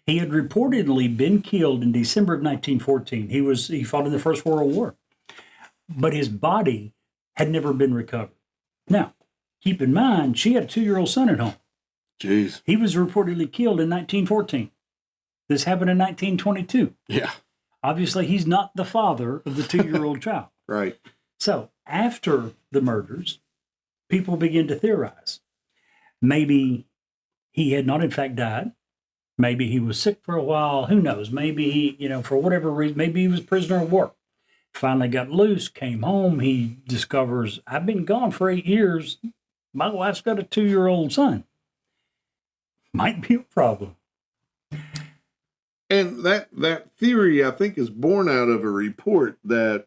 A: He had reportedly been killed in December of 1914. He fought in the First World War, but his body had never been recovered. Now, keep in mind, she had a 2-year-old son at home.
E: Jeez.
A: He was reportedly killed in 1914. This happened in 1922.
E: Yeah.
A: Obviously, he's not the father of the 2-year-old child.
E: Right.
A: So after the murders, people begin to theorize. Maybe he had not in fact died. Maybe he was sick for a while. Who knows? Maybe he, for whatever reason, maybe he was a prisoner of war. Finally got loose, came home. He discovers, I've been gone for 8 years. My wife's got a 2-year-old son. Might be a problem.
E: And that theory, I think, is born out of a report that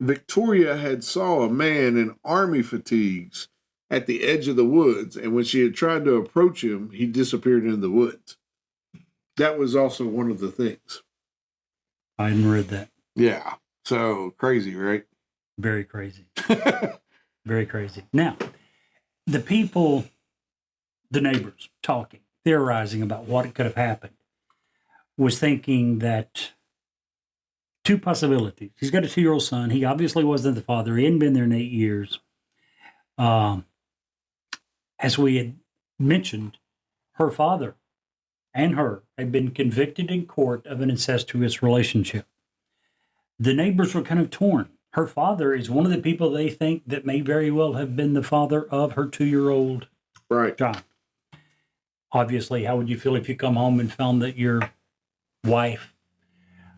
E: Victoria had saw a man in army fatigues at the edge of the woods, and when she had tried to approach him, he disappeared into the woods. That was also one of the things.
A: I hadn't read that.
E: Yeah. So crazy, right?
A: Very crazy. Very crazy. Now, the people, the neighbors talking, theorizing about what could have happened, was thinking that two possibilities. He's got a 2-year-old son. He obviously wasn't the father. He hadn't been there in 8 years. As we had mentioned, her father and her had been convicted in court of an incestuous relationship. The neighbors were kind of torn. Her father is one of the people they think that may very well have been the father of her 2-year-old
E: Right.
A: child. Obviously, how would you feel if you come home and found that your wife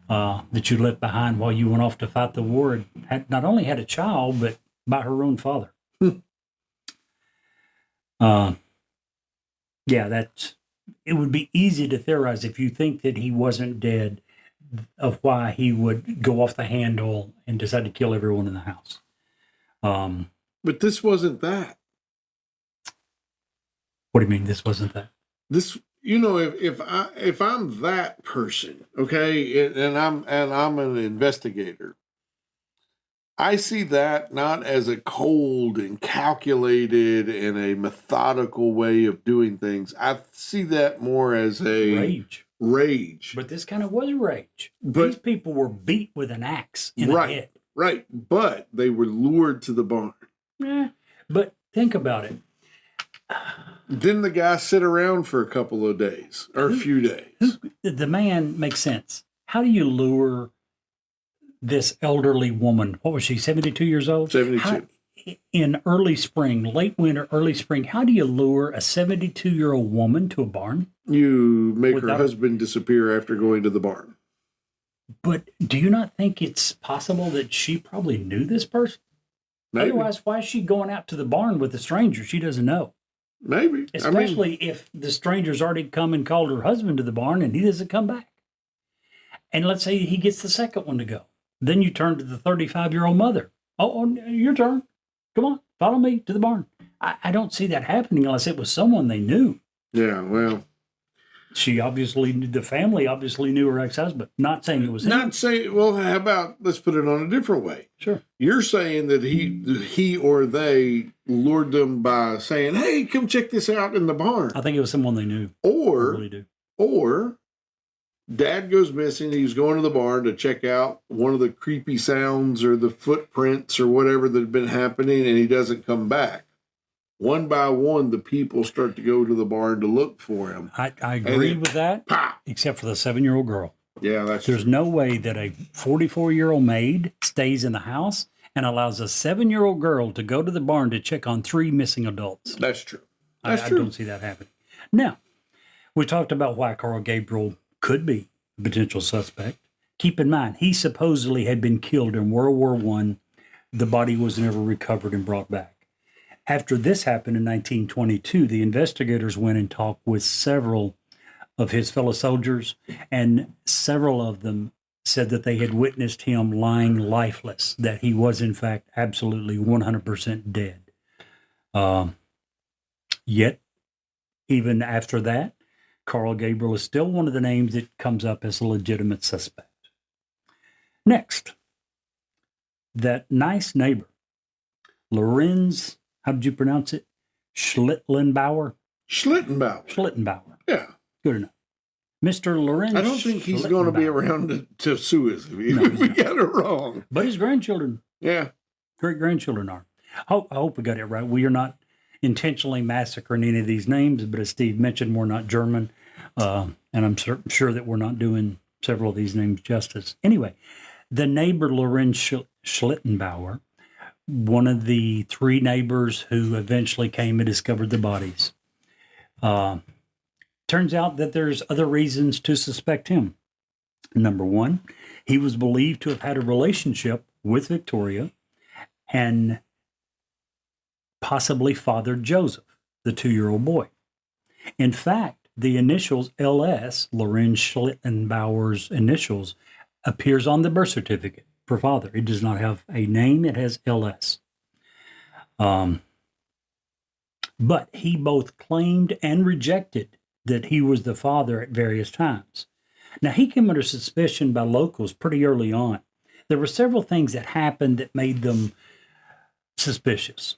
A: that you left behind while you went off to fight the war had not only had a child, but by her own father? It would be easy to theorize if you think that he wasn't dead, of why he would go off the handle and decide to kill everyone in the house.
E: But this wasn't that.
A: What do you mean this wasn't that?
E: This, if I'm that person, okay, and I'm an investigator, I see that not as a cold and calculated and a methodical way of doing things. I see that more as a rage.
A: But this kind of was rage.
E: But
A: these people were beat with an axe in the head.
E: Right. But they were lured to the barn.
A: Yeah. But think about it.
E: Didn't the guy sit around for a couple of days or a few days?
A: The man makes sense. How do you lure this elderly woman? What was she, 72 years old?
E: 72.
A: In early spring, late winter, early spring, how do you lure a 72-year-old woman to a barn?
E: You make her husband disappear after going to the barn.
A: But do you not think it's possible that she probably knew this person?
E: Maybe.
A: Otherwise, why is she going out to the barn with a stranger she doesn't know?
E: Maybe.
A: Especially if the stranger's already come and called her husband to the barn and he doesn't come back. And let's say he gets the second one to go. Then you turn to the 35-year-old mother. Oh, your turn. Come on, follow me to the barn. I don't see that happening unless it was someone they knew.
E: Yeah, well.
A: The family obviously knew her ex-husband. Not saying it was him.
E: Not saying, well, how about, let's put it on a different way.
A: Sure.
E: You're saying that he or they lured them by saying, hey, come check this out in the barn.
A: I think it was someone they knew. I really do.
E: Or Dad goes missing. He's going to the barn to check out one of the creepy sounds or the footprints or whatever that had been happening, and he doesn't come back. One by one, the people start to go to the barn to look for him.
A: I agree with that, except for the 7-year-old girl.
E: Yeah,
A: There's no way that a 44-year-old maid stays in the house and allows a 7-year-old girl to go to the barn to check on 3 missing adults.
E: That's true.
A: I don't see that happening. Now, we talked about why Carl Gabriel could be a potential suspect. Keep in mind, he supposedly had been killed in World War I. The body was never recovered and brought back. After this happened in 1922, the investigators went and talked with several of his fellow soldiers, and several of them said that they had witnessed him lying lifeless, that he was, in fact, absolutely 100% dead. Yet, even after that, Carl Gabriel is still one of the names that comes up as a legitimate suspect. Next, that nice neighbor, Lorenz, how did you pronounce it? Schlittenbauer?
E: Schlittenbauer.
A: Schlittenbauer.
E: Yeah.
A: Good enough. Mr. Lorenz.
E: I don't think he's going to be around to sue us if we got it wrong.
A: But his grandchildren,
E: Yeah.
A: great grandchildren are. I hope we got it right. We are not intentionally massacring any of these names, but as Steve mentioned, we're not German. And I'm sure that we're not doing several of these names justice. Anyway, the neighbor Lorenz Schlittenbauer, one of the three neighbors who eventually came and discovered the bodies. Turns out that there's other reasons to suspect him. Number one, he was believed to have had a relationship with Victoria and possibly fathered Joseph, the 2-year-old boy. In fact, the initials LS, Lorenz Schlittenbauer's initials, appears on the birth certificate for father. It does not have a name, it has LS. But he both claimed and rejected that he was the father at various times. Now, he came under suspicion by locals pretty early on. There were several things that happened that made them suspicious.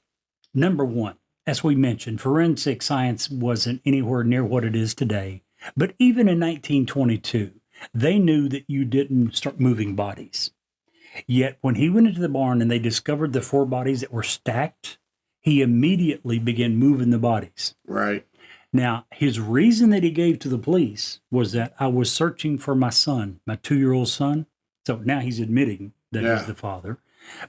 A: Number one, as we mentioned, forensic science wasn't anywhere near what it is today. But even in 1922, they knew that you didn't start moving bodies. Yet when he went into the barn and they discovered the 4 bodies that were stacked, he immediately began moving the bodies.
E: Right.
A: Now, his reason that he gave to the police was that I was searching for my son, my 2-year-old son. So now he's admitting that he's the father.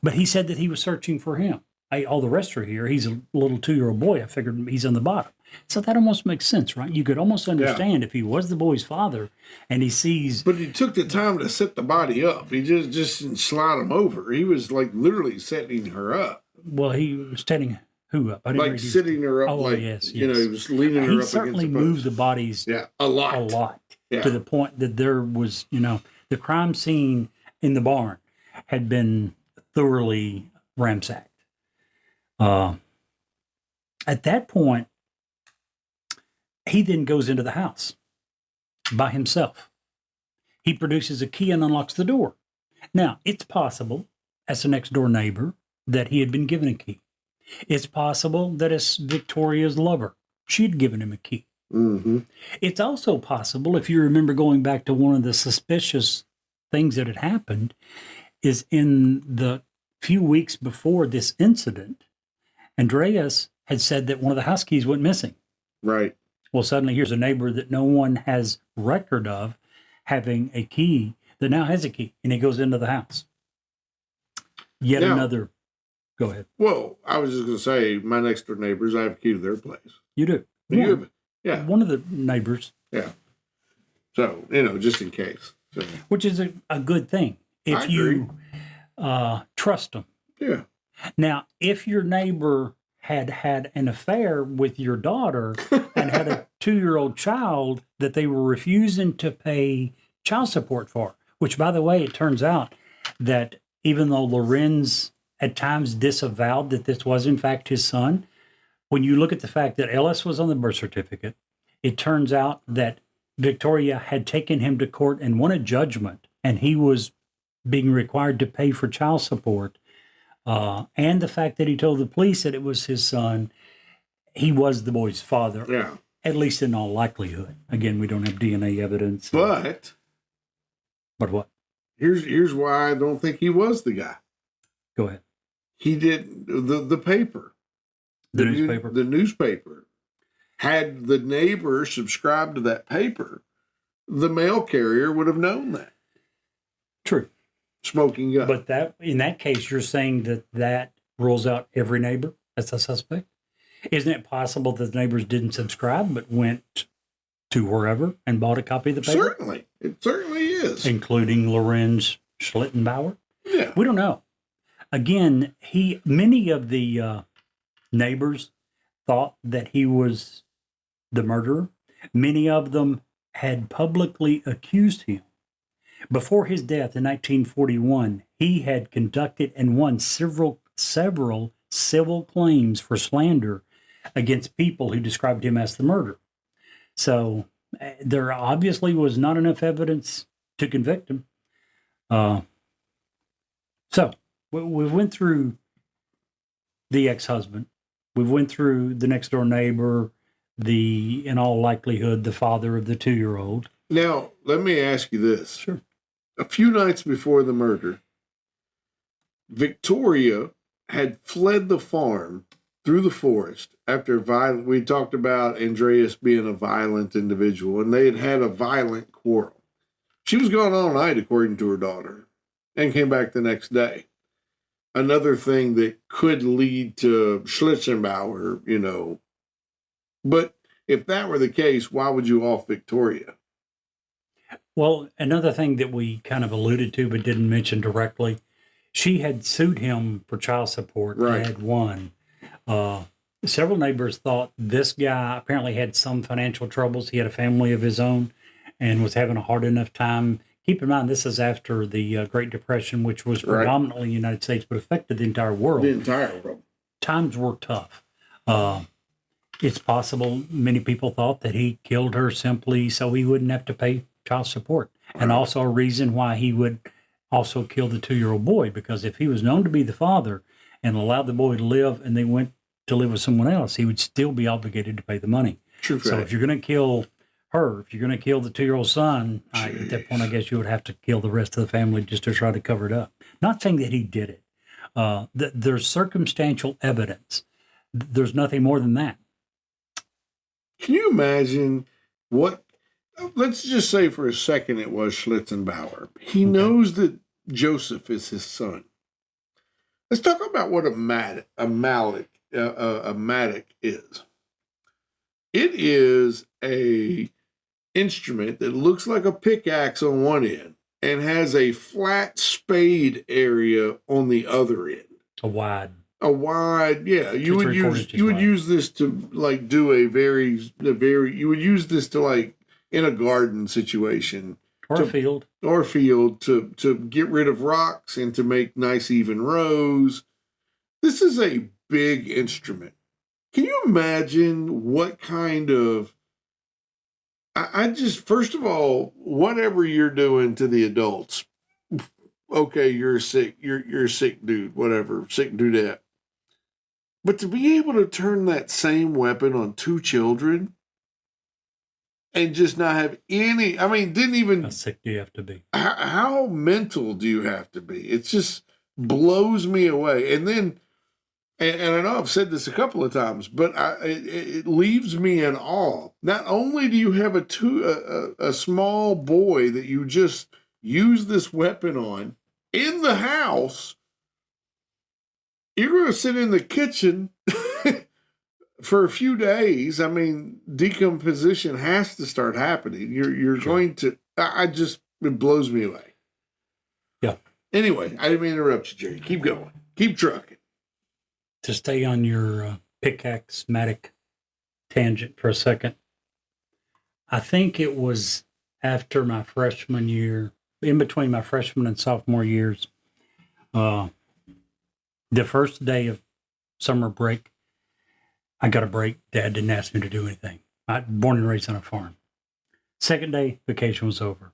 A: But he said that he was searching for him. All the rest are here. He's a little 2-year-old boy. I figured he's on the bottom. So that almost makes sense, right? You could almost understand if he was the boy's father and he sees...
E: But he took the time to set the body up. He just didn't slide him over. He was like literally setting her up.
A: Well, he was setting who up? I didn't
E: Like sitting her up,
A: yes.
E: You know, he was leaning her up against the post.
A: He certainly moved the bodies
E: a lot.
A: To the point that there was, the crime scene in the barn had been thoroughly ransacked. At that point, he then goes into the house by himself. He produces a key and unlocks the door. Now, it's possible, as a next door neighbor, that he had been given a key. It's possible that as Victoria's lover, she'd given him a key.
E: Mm-hmm.
A: It's also possible, if you remember going back to one of the suspicious things that had happened, is in the few weeks before this incident, Andreas had said that one of the house keys went missing.
E: Right.
A: Well, suddenly here's a neighbor that no one has record of having a key that now has a key, and he goes into the house. Yet another... Go ahead.
E: Well, I was just going to say, my next door neighbors, I have a key to their place.
A: You do?
E: Yeah.
A: One of the neighbors.
E: Yeah. So, just in case. So.
A: Which is a good thing if you trust them.
E: Yeah.
A: Now, if your neighbor had an affair with your daughter and had a 2-year-old child that they were refusing to pay child support for, which, by the way, it turns out that even though Lorenz at times disavowed that this was in fact his son, when you look at the fact that Ellis was on the birth certificate, it turns out that Victoria had taken him to court and won a judgment, and he was being required to pay for child support. And the fact that he told the police that it was his son, he was the boy's father.
E: Yeah.
A: At least in all likelihood. Again, we don't have DNA evidence.
E: But
A: what?
E: Here's why I don't think he was the guy.
A: Go ahead.
E: He did the paper.
A: The newspaper?
E: The newspaper. Had the neighbor subscribed to that paper, the mail carrier would have known that.
A: True.
E: Smoking gun.
A: But in that case, you're saying that rules out every neighbor as a suspect? Isn't it possible that the neighbors didn't subscribe but went to wherever and bought a copy of the paper?
E: Certainly. It certainly is.
A: Including Lorenz Schlittenbauer?
E: Yeah.
A: We don't know. Again, many of the neighbors thought that he was the murderer. Many of them had publicly accused him. Before his death in 1941, he had conducted and won several civil claims for slander against people who described him as the murderer. So there obviously was not enough evidence to convict him. So we went through the ex-husband. We went through the next door neighbor, in all likelihood, the father of the 2-year-old.
E: Now, let me ask you this.
A: Sure.
E: A few nights before the murder, Victoria had fled the farm through the forest after we talked about Andreas being a violent individual, and they had had a violent quarrel. She was gone all night, according to her daughter, and came back the next day. Another thing that could lead to Schlitzenbauer, you know. But if that were the case, why would you off Victoria?
A: Well, another thing that we kind of alluded to but didn't mention directly, she had sued him for child support
E: Right.
A: and had won. Several neighbors thought this guy apparently had some financial troubles. He had a family of his own and was having a hard enough time. Keep in mind, this is after the Great Depression, which was
E: Right.
A: predominantly in the United States, but affected the entire world.
E: The entire world.
A: Times were tough. It's possible many people thought that he killed her simply so he wouldn't have to pay child support. And also a reason why he would also kill the 2-year-old boy, because if he was known to be the father and allowed the boy to live and they went to live with someone else, he would still be obligated to pay the money.
E: True
A: So
E: fact.
A: if you're going to kill her, if you're going to kill the 2-year-old son, at that point, I guess you would have to kill the rest of the family just to try to cover it up. Not saying that he did it. There's circumstantial evidence. There's nothing more than that.
E: Can you imagine what, let's just say for a second it was Schlitzenbauer. He knows that Joseph is his son. Let's talk about what a mattock is. It is a instrument that looks like a pickaxe on one end and has a flat spade area on the other end.
A: A wide.
E: Yeah. You would
A: 3/4
E: use
A: inches wide.
E: use this to like do a very you would use this to like in a garden situation
A: Or a field.
E: or field to get rid of rocks and to make nice even rows. This is a big instrument. Can you imagine what kind of I just first of all, whatever you're doing to the adults, okay, you're sick, you're a sick dude, whatever, sick dudette. But to be able to turn that same weapon on 2 children and just not have any, I mean, didn't even,
A: How sick do you have to be?
E: how mental do you have to be? It just blows me away. And then, and I know I've said this a couple of times, but it leaves me in awe. Not only do you have a small boy that you just use this weapon on in the house, you're going to sit in the kitchen for a few days. I mean, decomposition has to start happening. You're going to. It blows me away.
A: Yeah.
E: Anyway, I didn't mean to interrupt you, Jerry. Keep going. Keep trucking.
A: To stay on your pickaxe-matic tangent for a second, I think it was after my freshman year, in between my freshman and sophomore years, the first day of summer break, I got a break. Dad didn't ask me to do anything. I born and raised on a farm. Second day, vacation was over.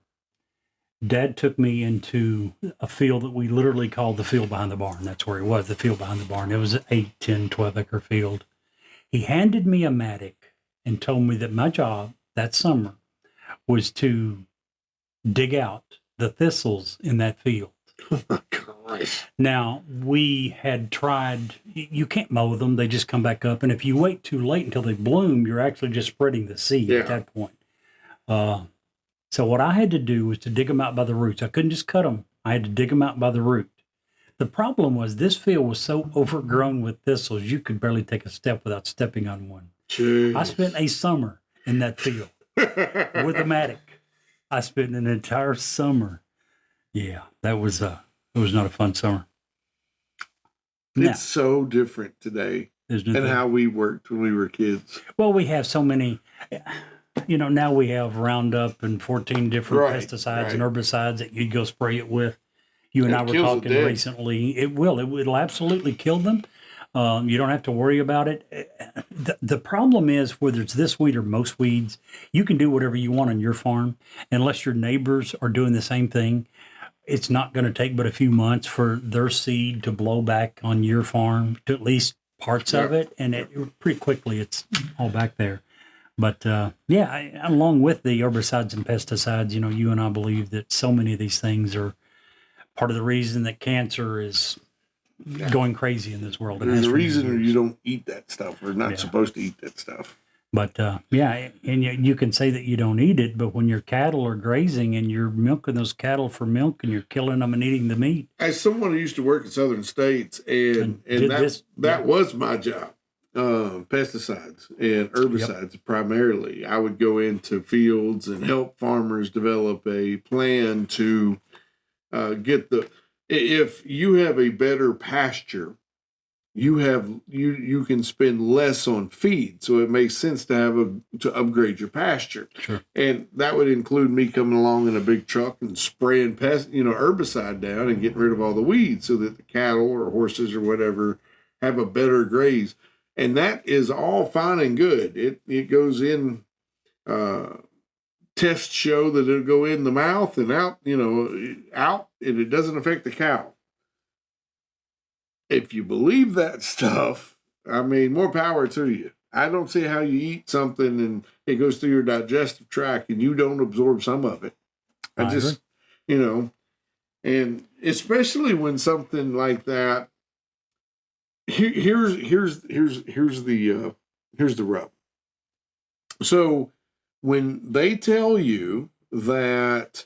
A: Dad took me into a field that we literally called the field behind the barn. That's where it was, the field behind the barn. It was an 8, 10, 12 acre field. He handed me a mattock and told me that my job that summer was to dig out the thistles in that field. Now, we had tried, you can't mow them, they just come back up. And if you wait too late until they bloom, you're actually just spreading the seed at that point. So what I had to do was to dig them out by the roots. I couldn't just cut them. I had to dig them out by the root. The problem was this field was so overgrown with thistles, you could barely take a step without stepping on one.
E: Jeez.
A: I spent a summer in that field with a mattock. I spent an entire summer. Yeah, it was not a fun summer.
E: It's so different today than how we worked when we were kids.
A: Well, we have so many, now we have Roundup and 14 different pesticides and herbicides that you'd go spray it with. You and I were talking recently. It'll absolutely kill them. You don't have to worry about it. The problem is, whether it's this weed or most weeds, you can do whatever you want on your farm. Unless your neighbors are doing the same thing, it's not going to take but a few months for their seed to blow back on your farm, to at least parts of it. And pretty quickly, it's all back there. But along with the herbicides and pesticides, you and I believe that so many of these things are part of the reason that cancer is going crazy in this world. It
E: There's
A: has
E: a
A: for many
E: reason
A: years.
E: you don't eat that stuff. We're not supposed to eat that stuff.
A: But and you can say that you don't eat it, but when your cattle are grazing and you're milking those cattle for milk and you're killing them and eating the meat.
E: As someone who used to work in southern states, and that was my job, pesticides and herbicides primarily. I would go into fields and help farmers develop a plan to if you have a better pasture, you can spend less on feed, so it makes sense to upgrade your pasture.
A: Sure.
E: And that would include me coming along in a big truck and spraying herbicide down and getting rid of all the weeds so that the cattle or horses or whatever have a better graze. And that is all fine and good. It goes in. Tests show that it'll go in the mouth and out, out, and it doesn't affect the cow. If you believe that stuff, I mean, more power to you. I don't see how you eat something and it goes through your digestive tract and you don't absorb some of it. I just, and especially when something like that. Here's the rub. So when they tell you that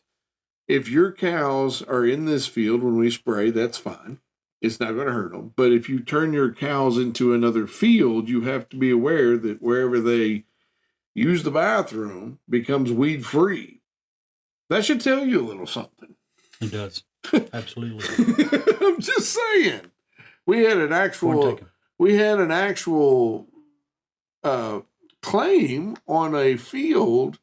E: if your cows are in this field when we spray, that's fine. It's not going to hurt them. But if you turn your cows into another field, you have to be aware that wherever they use the bathroom becomes weed free. That should tell you a little something.
A: It does. Absolutely.
E: I'm just saying. We had an actual claim on a field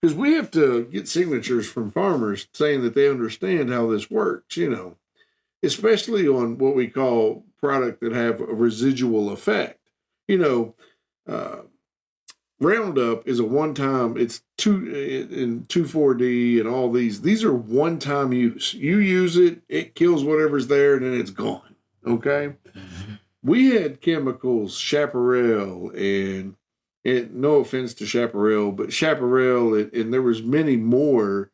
E: because we have to get signatures from farmers saying that they understand how this works, especially on what we call product that have a residual effect. Roundup is a one-time, it's 2,4-D and all these are one-time use. You use it, it kills whatever's there, and then it's gone. Okay? Mm-hmm. We had chemicals, chaparral, and no offense to chaparral, but chaparral, and there was many more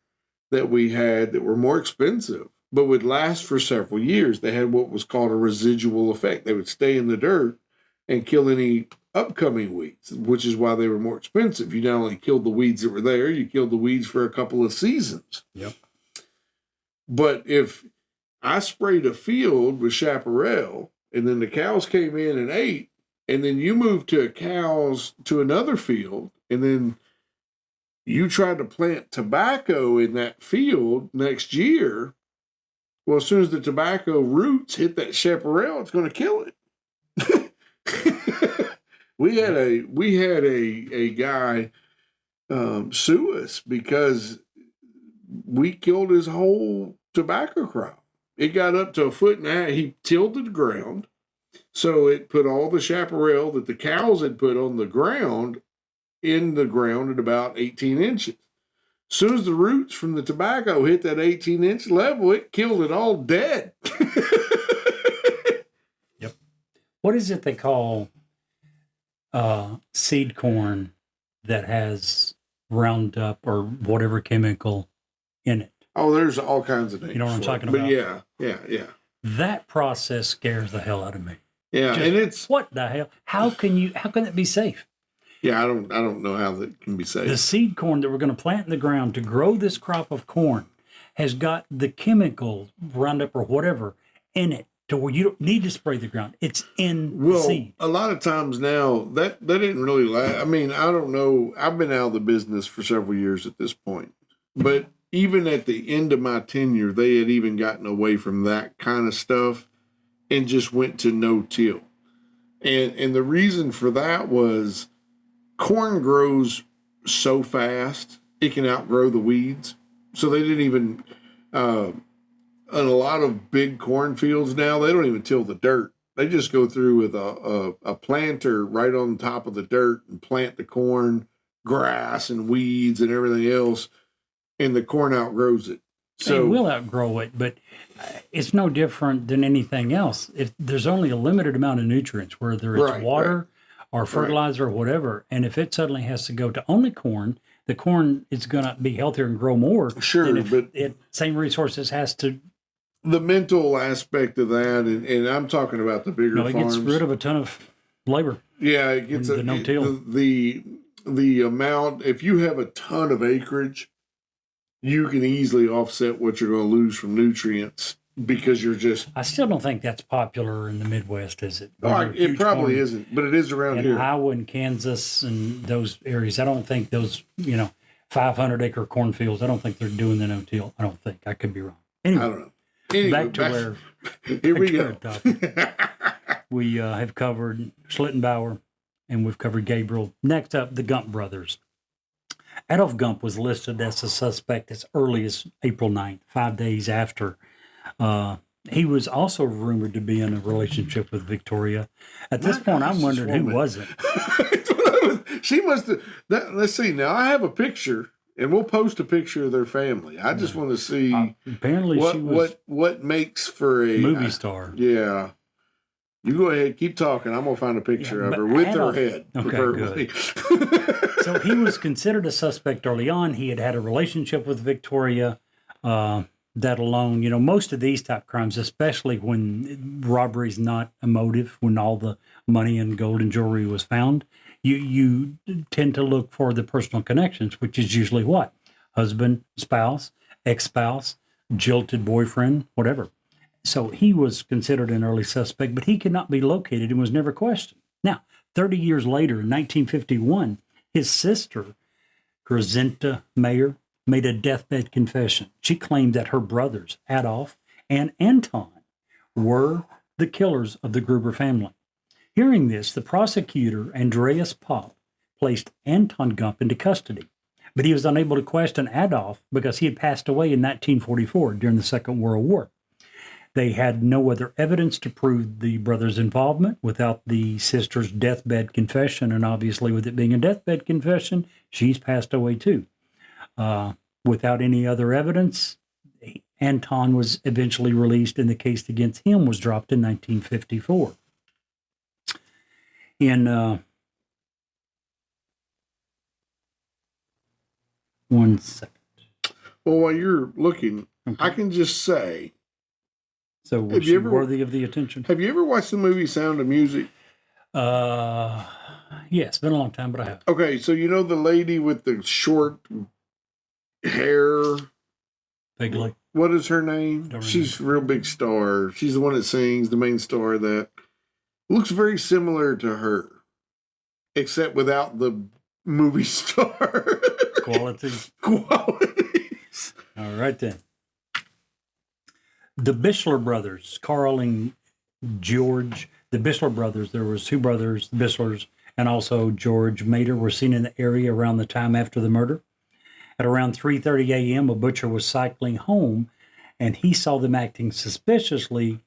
E: that we had that were more expensive, but would last for several years. They had what was called a residual effect. They would stay in the dirt and kill any upcoming weeds, which is why they were more expensive. You not only killed the weeds that were there, you killed the weeds for a couple of seasons.
A: Yep.
E: But if I sprayed a field with chaparral and then the cows came in and ate, and then you moved to another field, and then you tried to plant tobacco in that field next year, well, as soon as the tobacco roots hit that chaparral, it's going to kill it. We had a guy sue us because we killed his whole tobacco crop. It got up to 1.5 foot. He tilled the ground, so it put all the chaparral that the cows had put on the ground in the ground at about 18 inches. As soon as the roots from the tobacco hit that 18-inch level, it killed it all dead.
A: Yep. What is it they call seed corn that has Roundup or whatever chemical in it?
E: Oh, there's all kinds of names.
A: You know what I'm talking
E: about?
A: about?
E: But yeah.
A: That process scares the hell out of me.
E: Yeah,
A: Just,
E: and it's
A: what the hell? How can it be safe?
E: Yeah, I don't know how that can be safe.
A: The seed corn that we're going to plant in the ground to grow this crop of corn has got the chemical Roundup or whatever in it to where you don't need to spray the ground. It's in the seed.
E: A lot of times now that didn't really last. I mean, I don't know. I've been out of the business for several years at this point, but even at the end of my tenure, they had even gotten away from that kind of stuff and just went to no-till. And the reason for that was corn grows so fast, it can outgrow the weeds. So they didn't even, on a lot of big cornfields now, they don't even till the dirt. They just go through with a planter right on top of the dirt and plant the corn, grass and weeds and everything else, and the corn outgrows it. So
A: it will outgrow it, but it's no different than anything else. If there's only a limited amount of nutrients, whether it's water or fertilizer or whatever. And if it suddenly has to go to only corn, the corn is going to be healthier and grow more.
E: Sure,
A: than if
E: but
A: it same resources has to.
E: the mental aspect of that, and I'm talking about the bigger
A: It
E: farms.
A: gets rid of a ton of labor.
E: Yeah, it gets
A: The no-till.
E: the amount. If you have a ton of acreage, you can easily offset what you're going to lose from nutrients because you're just.
A: I still don't think that's popular in the Midwest, is it?
E: It probably isn't, but it is around
A: in
E: here.
A: Iowa and Kansas and those areas. I don't think those 500-acre cornfields. I don't think they're doing the no-till. I don't think. I could be wrong. Anyway,
E: I don't know. Anyway,
A: back to where.
E: Here we
A: back to
E: go.
A: our topic. We have covered Schlittenbauer and we've covered Gabriel. Next up, the Gump brothers. Adolf Gump was listed as a suspect as early as April 9th, 5 days after. He was also rumored to be in a relationship with Victoria. At this point, I'm wondering who wasn't.
E: She must have. Let's see. Now, I have a picture, and we'll post a picture of their family. I just want to see
A: Apparently, she was
E: what makes for a
A: movie star.
E: Yeah. You go ahead, keep talking. I'm gonna find a picture of her with her head, preferably.
A: So he was considered a suspect early on. He had had a relationship with Victoria. That alone, most of these type crimes, especially when robbery is not a motive, when all the money and gold and jewelry was found, you tend to look for the personal connections, which is usually what? Husband, spouse, ex-spouse, jilted boyfriend, whatever. So he was considered an early suspect, but he could not be located and was never questioned. Now, 30 years later, in 1951, his sister, Grazenta Mayer, made a deathbed confession. She claimed that her brothers, Adolf and Anton, were the killers of the Gruber family. Hearing this, the prosecutor, Andreas Popp, placed Anton Gump into custody, but he was unable to question Adolf because he had passed away in 1944 during the Second World War. They had no other evidence to prove the brothers' involvement without the sister's deathbed confession, and obviously with it being a deathbed confession, she's passed away too. Without any other evidence, Anton was eventually released and the case against him was dropped in 1954. One second.
E: Well, while you're looking, I can just say.
A: So was she worthy of the attention?
E: Have you ever watched the movie Sound of Music?
A: Yeah, it's been a long time, but I have.
E: Okay, so you know the lady with the short hair?
A: Vaguely.
E: What is her name? She's a real big star. She's the one that sings, the main star that looks very similar to her, except without the movie star
A: Qualities. All right, then. The Bischler brothers, Carl and George, the Bischler brothers, there was two brothers, the Bischlers, and also George Mader were seen in the area around the time after the murder. At around 3:30 a.m., a butcher was cycling home, and he saw them acting suspiciously,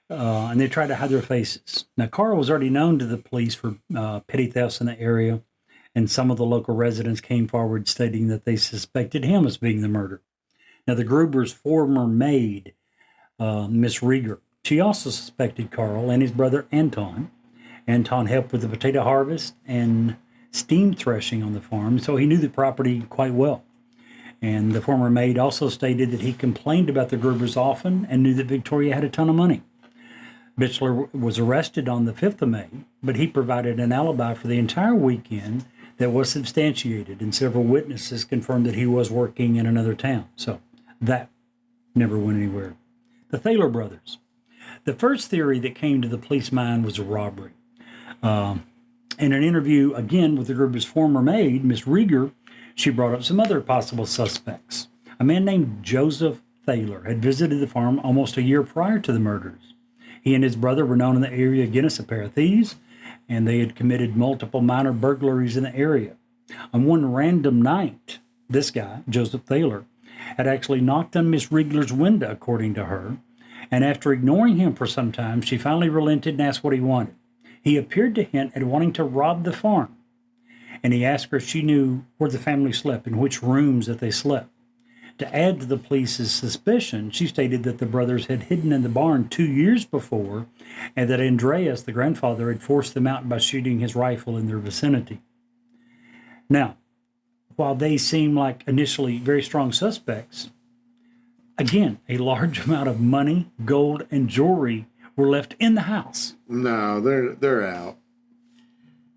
A: and they tried to hide their faces. Now, Carl was already known to the police for petty thefts in the area, and some of the local residents came forward stating that they suspected him as being the murderer. Now, the Gruber's former maid, Miss Rieger, she also suspected Carl and his brother Anton. Anton helped with the potato harvest and steam threshing on the farm, so he knew the property quite well. And the former maid also stated that he complained about the Grubers often and knew that Victoria had a ton of money. Bischler was arrested on the 5th of May, but he provided an alibi for the entire weekend that was substantiated, and several witnesses confirmed that he was working in another town. So that never went anywhere. The Thaler brothers. The first theory that came to the police mind was a robbery. In an interview, again, with the Gruber's former maid, Miss Rieger, she brought up some other possible suspects. A man named Joseph Thaler had visited the farm almost a year prior to the murders. He and his brother were known in the area again as a pair of thieves, and they had committed multiple minor burglaries in the area. On one random night, this guy, Joseph Thaler, had actually knocked on Miss Rieger's window, according to her, and after ignoring him for some time, she finally relented and asked what he wanted. He appeared to hint at wanting to rob the farm, and he asked her if she knew where the family slept and which rooms that they slept. To add to the police's suspicion, she stated that the brothers had hidden in the barn 2 years before, and that Andreas, the grandfather, had forced them out by shooting his rifle in their vicinity. Now, while they seem like initially very strong suspects, again, a large amount of money, gold, and jewelry were left in the house.
E: No, they're out.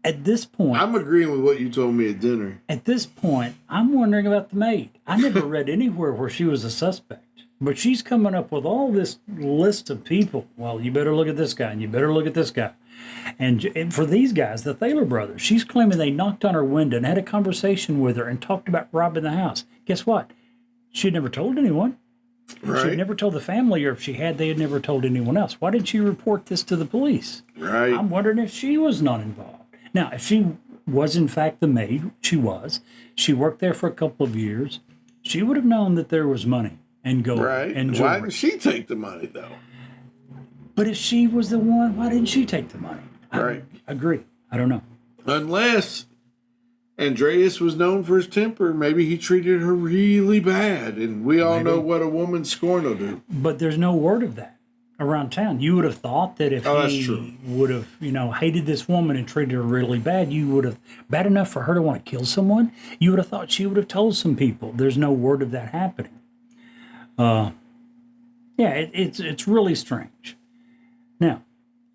A: At this point,
E: I'm agreeing with what you told me at dinner.
A: At this point, I'm wondering about the maid. I never read anywhere where she was a suspect, but she's coming up with all this list of people. Well, you better look at this guy, and you better look at this guy. And for these guys, the Thaler brothers, she's claiming they knocked on her window and had a conversation with her and talked about robbing the house. Guess what? She had never told anyone.
E: Right.
A: She had never told the family, or if she had, they had never told anyone else. Why didn't she report this to the police?
E: Right.
A: I'm wondering if she was not involved. Now, if she was in fact the maid, she was. She worked there for a couple of years. She would have known that there was money and gold
E: Right.
A: and
E: Why
A: jewelry.
E: didn't she take the money, though?
A: But if she was the one, why didn't she take the money?
E: Right.
A: I agree. I don't know.
E: Unless Andreas was known for his temper, maybe he treated her really bad, and we all know what a woman's scorn will do.
A: But there's no word of that around town. You would have thought that if
E: that's
A: he
E: true.
A: would have, hated this woman and treated her really bad, you would have, bad enough for her to want to kill someone, you would have thought she would have told some people. There's no word of that happening. It's really strange. Now,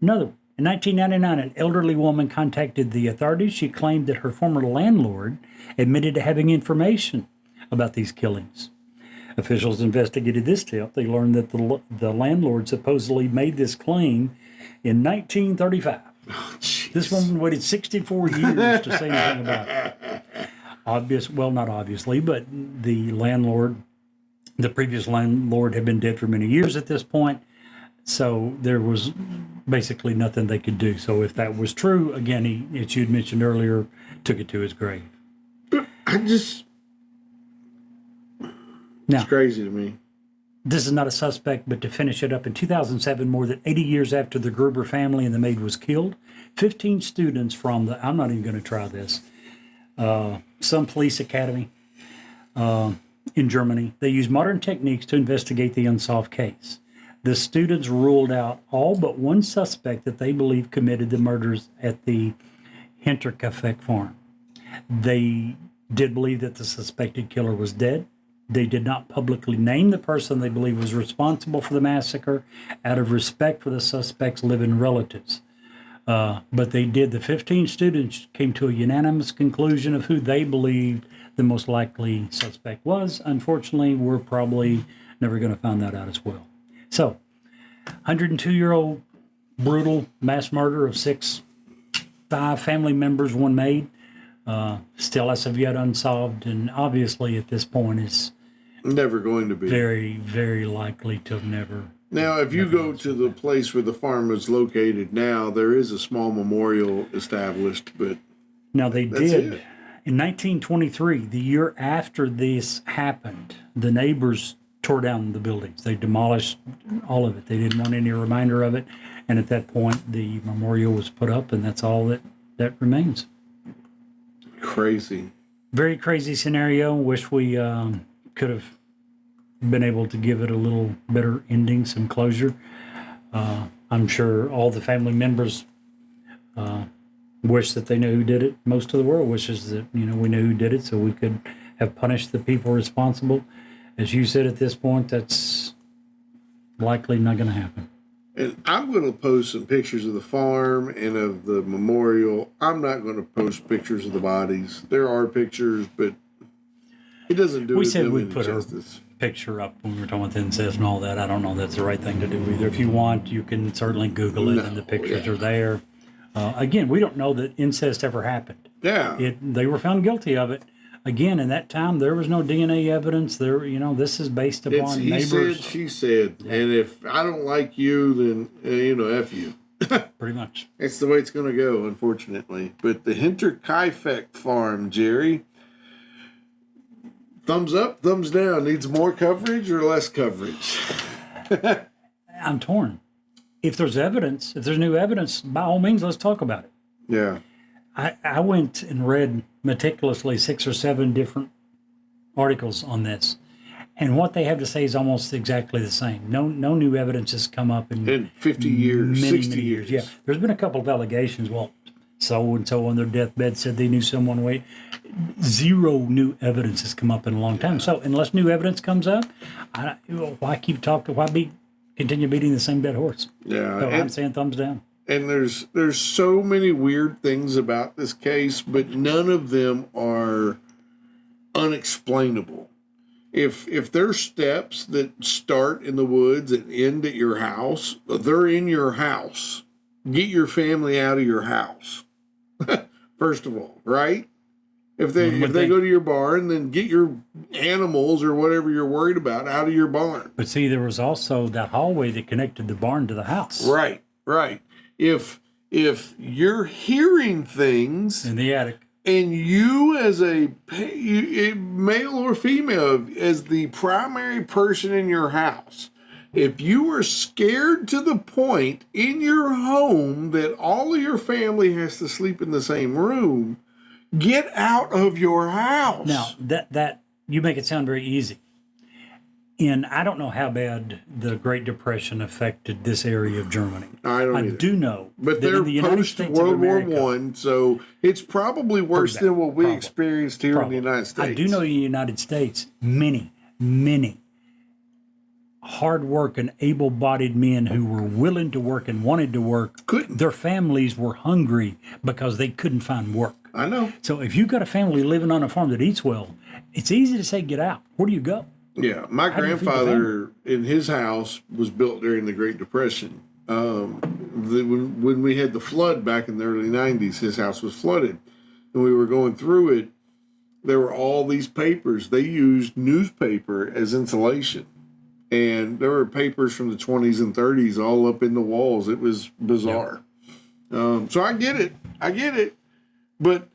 A: another one. In 1999, an elderly woman contacted the authorities. She claimed that her former landlord admitted to having information about these killings. Officials investigated this tip. They learned that the landlord supposedly made this claim in 1935.
E: Oh,
A: This woman waited 64 years to say anything about it. Not obviously, but the previous landlord had been dead for many years at this point. So there was basically nothing they could do. So if that was true, again, as you had mentioned earlier, took it to his grave.
E: It's
A: Now,
E: crazy to me.
A: this is not a suspect, but to finish it up, in 2007, more than 80 years after the Gruber family and the maid was killed, 15 students from I'm not even going to try this, some police academy in Germany, they used modern techniques to investigate the unsolved case. The students ruled out all but one suspect that they believe committed the murders at the Hinterkaifeck farm. They did believe that the suspected killer was dead. They did not publicly name the person they believe was responsible for the massacre out of respect for the suspect's living relatives. But they did. The 15 students came to a unanimous conclusion of who they believed the most likely suspect was. Unfortunately, we're probably never going to find that out as well. So, 102-year-old brutal mass murder of 5 family members, one maid, still as of yet unsolved, and obviously at this point is
E: Never going to be.
A: very, very likely to have never.
E: Now, if you go to the place where the farm is located now, there is a small memorial established, but
A: Now they
E: That's
A: did.
E: it.
A: In 1923, the year after this happened, the neighbors tore down the buildings. They demolished all of it. They didn't want any reminder of it. And at that point, the memorial was put up, and that's all that remains.
E: crazy.
A: Very crazy scenario. Wish we could have been able to give it a little better ending, some closure. I'm sure all the family members wish that they knew who did it. Most of the world wishes that, we knew who did it so we could have punished the people responsible. As you said, at this point, that's likely not going to happen.
E: And I'm going to post some pictures of the farm and of the memorial. I'm not going to post pictures of the bodies. There are pictures, but it doesn't do
A: We
E: it
A: said
E: them
A: we'd
E: any
A: put our
E: justice.
A: picture up when we were talking about incest and all that. I don't know that's the right thing to do either. If you want, you can certainly Google it, and the pictures are there. Again, we don't know that incest ever happened.
E: Yeah.
A: They were found guilty of it. Again, in that time, there was no DNA evidence. This is based
E: It's
A: upon
E: he
A: neighbors.
E: said, she said. And if I don't like you, then, F you.
A: Pretty much.
E: It's the way it's going to go, unfortunately. But the Hinterkaifeck farm, Jerry, thumbs up, thumbs down. Needs more coverage or less coverage?
A: I'm torn. If there's evidence, if there's new evidence, by all means, let's talk about it.
E: Yeah.
A: I went and read meticulously 6 or 7 different articles on this, And what they have to say is almost exactly the same. No new evidence has come up
E: In 50 years,
A: many,
E: 60
A: many
E: years.
A: Yeah, there's been a couple of allegations. Well, so and so on their deathbed said they knew someone. Wait, zero new evidence has come up in a long time. So unless new evidence comes up, why keep talking? Continue beating the same dead horse?
E: Yeah.
A: So I'm saying thumbs down.
E: And there's so many weird things about this case, but none of them are unexplainable. If there's steps that start in the woods and end at your house, they're in your house. Get your family out of your house. First of all, right? If they go to your barn, then get your animals or whatever you're worried about out of your barn.
A: But see, there was also that hallway that connected the barn to the house.
E: Right. If you're hearing things
A: In the attic.
E: and you as a male or female, as the primary person in your house, if you are scared to the point in your home that all of your family has to sleep in the same room, get out of your house.
A: Now, that you make it sound very easy. And I don't know how bad the Great Depression affected this area of Germany.
E: I don't
A: I
E: either.
A: do know
E: But
A: that
E: they're
A: in the United
E: post
A: States of
E: World War
A: America,
E: One, so it's probably worse than what we experienced here in the United States.
A: I do know in the United States, many hard work and able-bodied men who were willing to work and wanted to work,
E: Couldn't.
A: their families were hungry because they couldn't find work.
E: I know.
A: So if you've got a family living on a farm that eats well, it's easy to say, get out. Where do you go?
E: Yeah, my
A: How do you feed the
E: grandfather in his house was built during the Great Depression. When we had the flood back in the early 90s, his house was flooded. And we were going through it. There were all these papers. They used newspaper as insulation. And there were papers from the 20s and 30s all up in the walls. It was bizarre. So I get it. But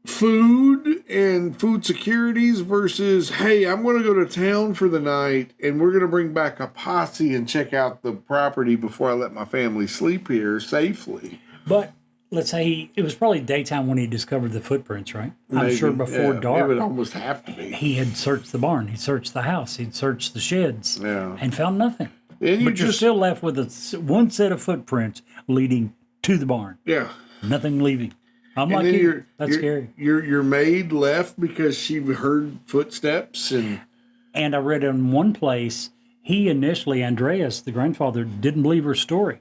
E: food and food securities versus, hey, I'm going to go to town for the night and we're going to bring back a posse and check out the property before I let my family sleep here safely.
A: But let's say it was probably daytime when he discovered the footprints, right? I'm
E: Maybe,
A: sure before
E: yeah,
A: dark.
E: It would almost have to be.
A: He had searched the barn, he'd searched the house, he'd searched the sheds,
E: Yeah.
A: and found nothing.
E: And
A: But you're still left with one set of footprints leading to the barn.
E: Yeah.
A: Nothing leaving. I'm
E: And
A: like
E: then
A: you. That's scary.
E: Your maid left because she heard footsteps and
A: And I read in one place, he initially, Andreas, the grandfather, didn't believe her story.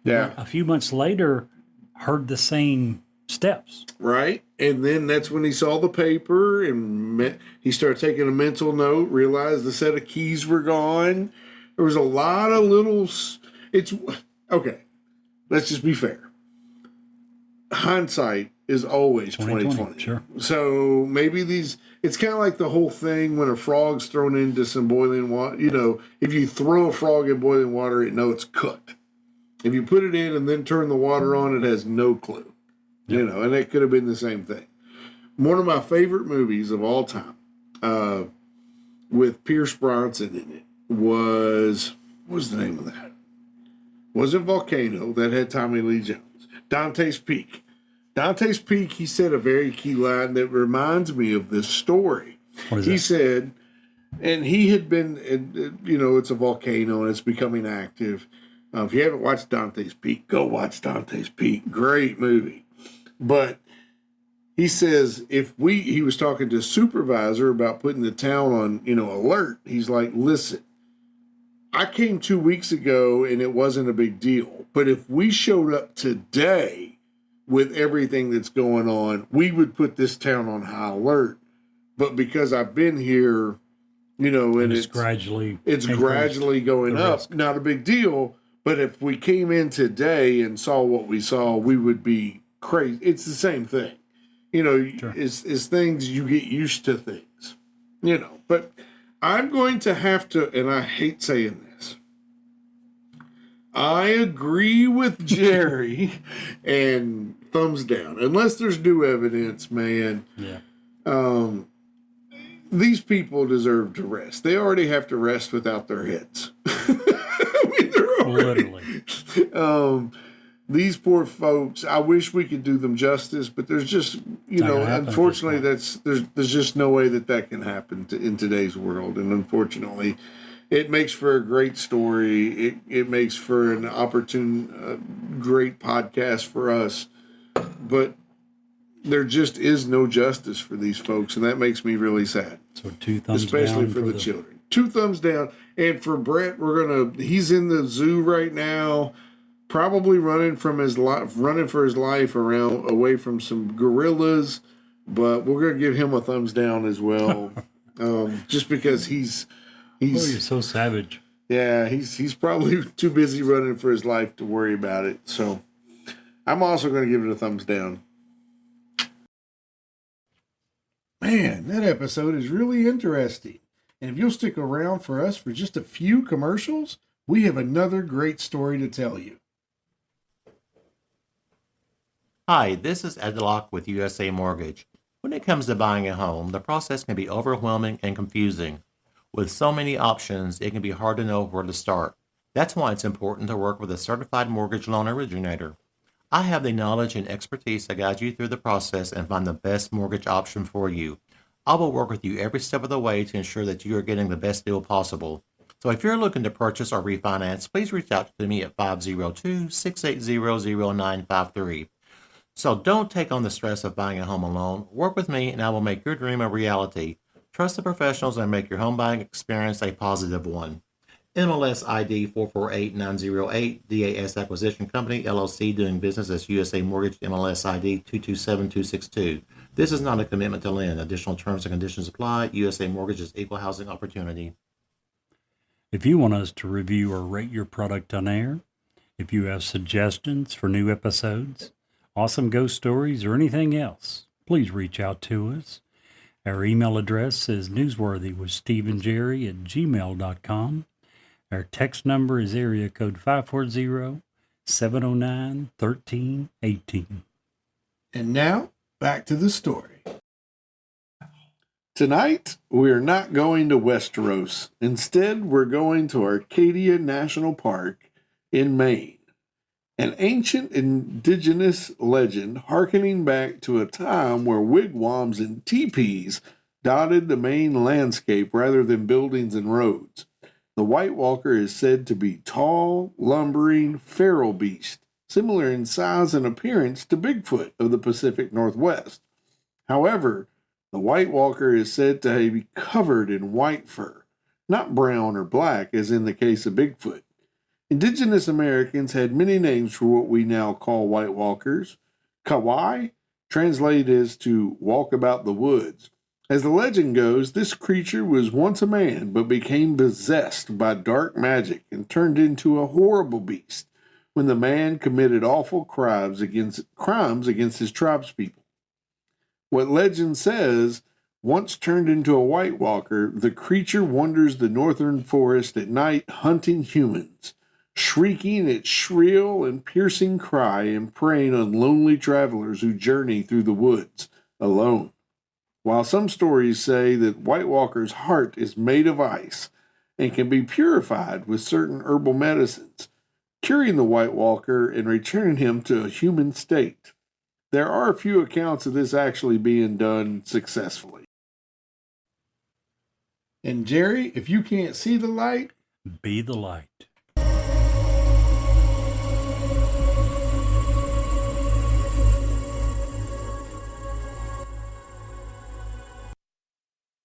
E: yeah.
A: A few months later, heard the same steps.
E: Right. And then that's when he saw the paper and he started taking a mental note, realized the set of keys were gone. There was a lot of little, it's, okay, let's just be fair. Hindsight is always 2020.
A: Sure.
E: So maybe it's kind of like the whole thing when a frog's thrown into some boiling water. You know, if you throw a frog in boiling water, it knows it's cooked. If you put it in and then turn the water on, it has no clue. You know, and it could have been the same thing. One of my favorite movies of all time, with Pierce Brosnan in it, what was the name of that? Wasn't Volcano, that had Tommy Lee Jones. Dante's Peak. Dante's Peak, he said a very key line that reminds me of this story.
A: What is
E: He
A: that?
E: said, and he had been, you know, it's a volcano and it's becoming active. If you haven't watched Dante's Peak, go watch Dante's Peak. Great movie. But he says, he was talking to a supervisor about putting the town on, you know, alert. He's like, listen, I came 2 weeks ago and it wasn't a big deal. But if we showed up today with everything that's going on, we would put this town on high alert. But because I've been here, you know, and it's
A: gradually
E: going up,
A: risk.
E: not a big deal. But if we came in today and saw what we saw, we would be crazy. It's the same thing. You know,
A: Sure.
E: it's things, you get used to things, you know. But I'm going to have to, and I hate saying this, I agree with Jerry and thumbs down. Unless there's new evidence, man.
A: Yeah.
E: These people deserve to rest. They already have to rest without their heads. I mean, they're already,
A: Literally.
E: these poor folks, I wish we could do them justice, but there's just,
A: Not gonna happen at this
E: unfortunately,
A: point.
E: there's just no way that can happen in today's world. And unfortunately, it makes for a great story. It makes for an opportune, great podcast for us. But there just is no justice for these folks, and that makes me really sad.
A: So 2 thumbs
E: Especially
A: down
E: for the children. 2 thumbs down. And for Brett, he's in the zoo right now, probably running for his life away from some gorillas. But we're gonna give him a thumbs down as well, just because he's
A: Oh, you're so savage.
E: yeah, he's probably too busy running for his life to worry about it. So I'm also going to give it a thumbs down.
D: Man, that episode is really interesting. And if you'll stick around for us for just a few commercials, we have another great story to tell you.
F: Hi, this is Ed Locke with USA Mortgage. When it comes to buying a home, the process can be overwhelming and confusing. With so many options, it can be hard to know where to start. That's why it's important to work with a certified mortgage loan originator. I have the knowledge and expertise to guide you through the process and find the best mortgage option for you. I will work with you every step of the way to ensure that you are getting the best deal possible. So if you're looking to purchase or refinance, please reach out to me at 502-680-0953. So don't take on the stress of buying a home alone. Work with me and I will make your dream a reality. Trust the professionals and make your home buying experience a positive one. MLS ID 448908, DAS Acquisition Company, LLC, doing business as USA Mortgage, MLS ID 227262. This is not a commitment to lend. Additional terms and conditions apply. USA Mortgage is equal housing opportunity.
A: If you want us to review or rate your product on air, if you have suggestions for new episodes, awesome ghost stories, or anything else, please reach out to us. Our email address is newsworthyWithSteveandJerry@gmail.com. Our text number is area code 540-709-1318.
D: And now, back to the story.
E: Tonight, we're not going to Westeros. Instead, we're going to Arcadia National Park in Maine. An ancient indigenous legend harkening back to a time where wigwams and teepees dotted the Maine landscape rather than buildings and roads. The White Walker is said to be tall, lumbering, feral beast, similar in size and appearance to Bigfoot of the Pacific Northwest. However, the White Walker is said to be covered in white fur, not brown or black as in the case of Bigfoot. Indigenous Americans had many names for what we now call White Walkers. Kawai, translated as to walk about the woods. As the legend goes, this creature was once a man, but became possessed by dark magic and turned into a horrible beast when the man committed awful crimes against his tribespeople. What legend says, once turned into a White Walker, the creature wanders the northern forest at night hunting humans, shrieking its shrill and piercing cry and preying on lonely travelers who journey through the woods alone. While some stories say that White Walker's heart is made of ice and can be purified with certain herbal medicines, curing the White Walker and returning him to a human state. There are a few accounts of this actually being done successfully.
D: And Jerry, if you can't see the light,
A: Be the light.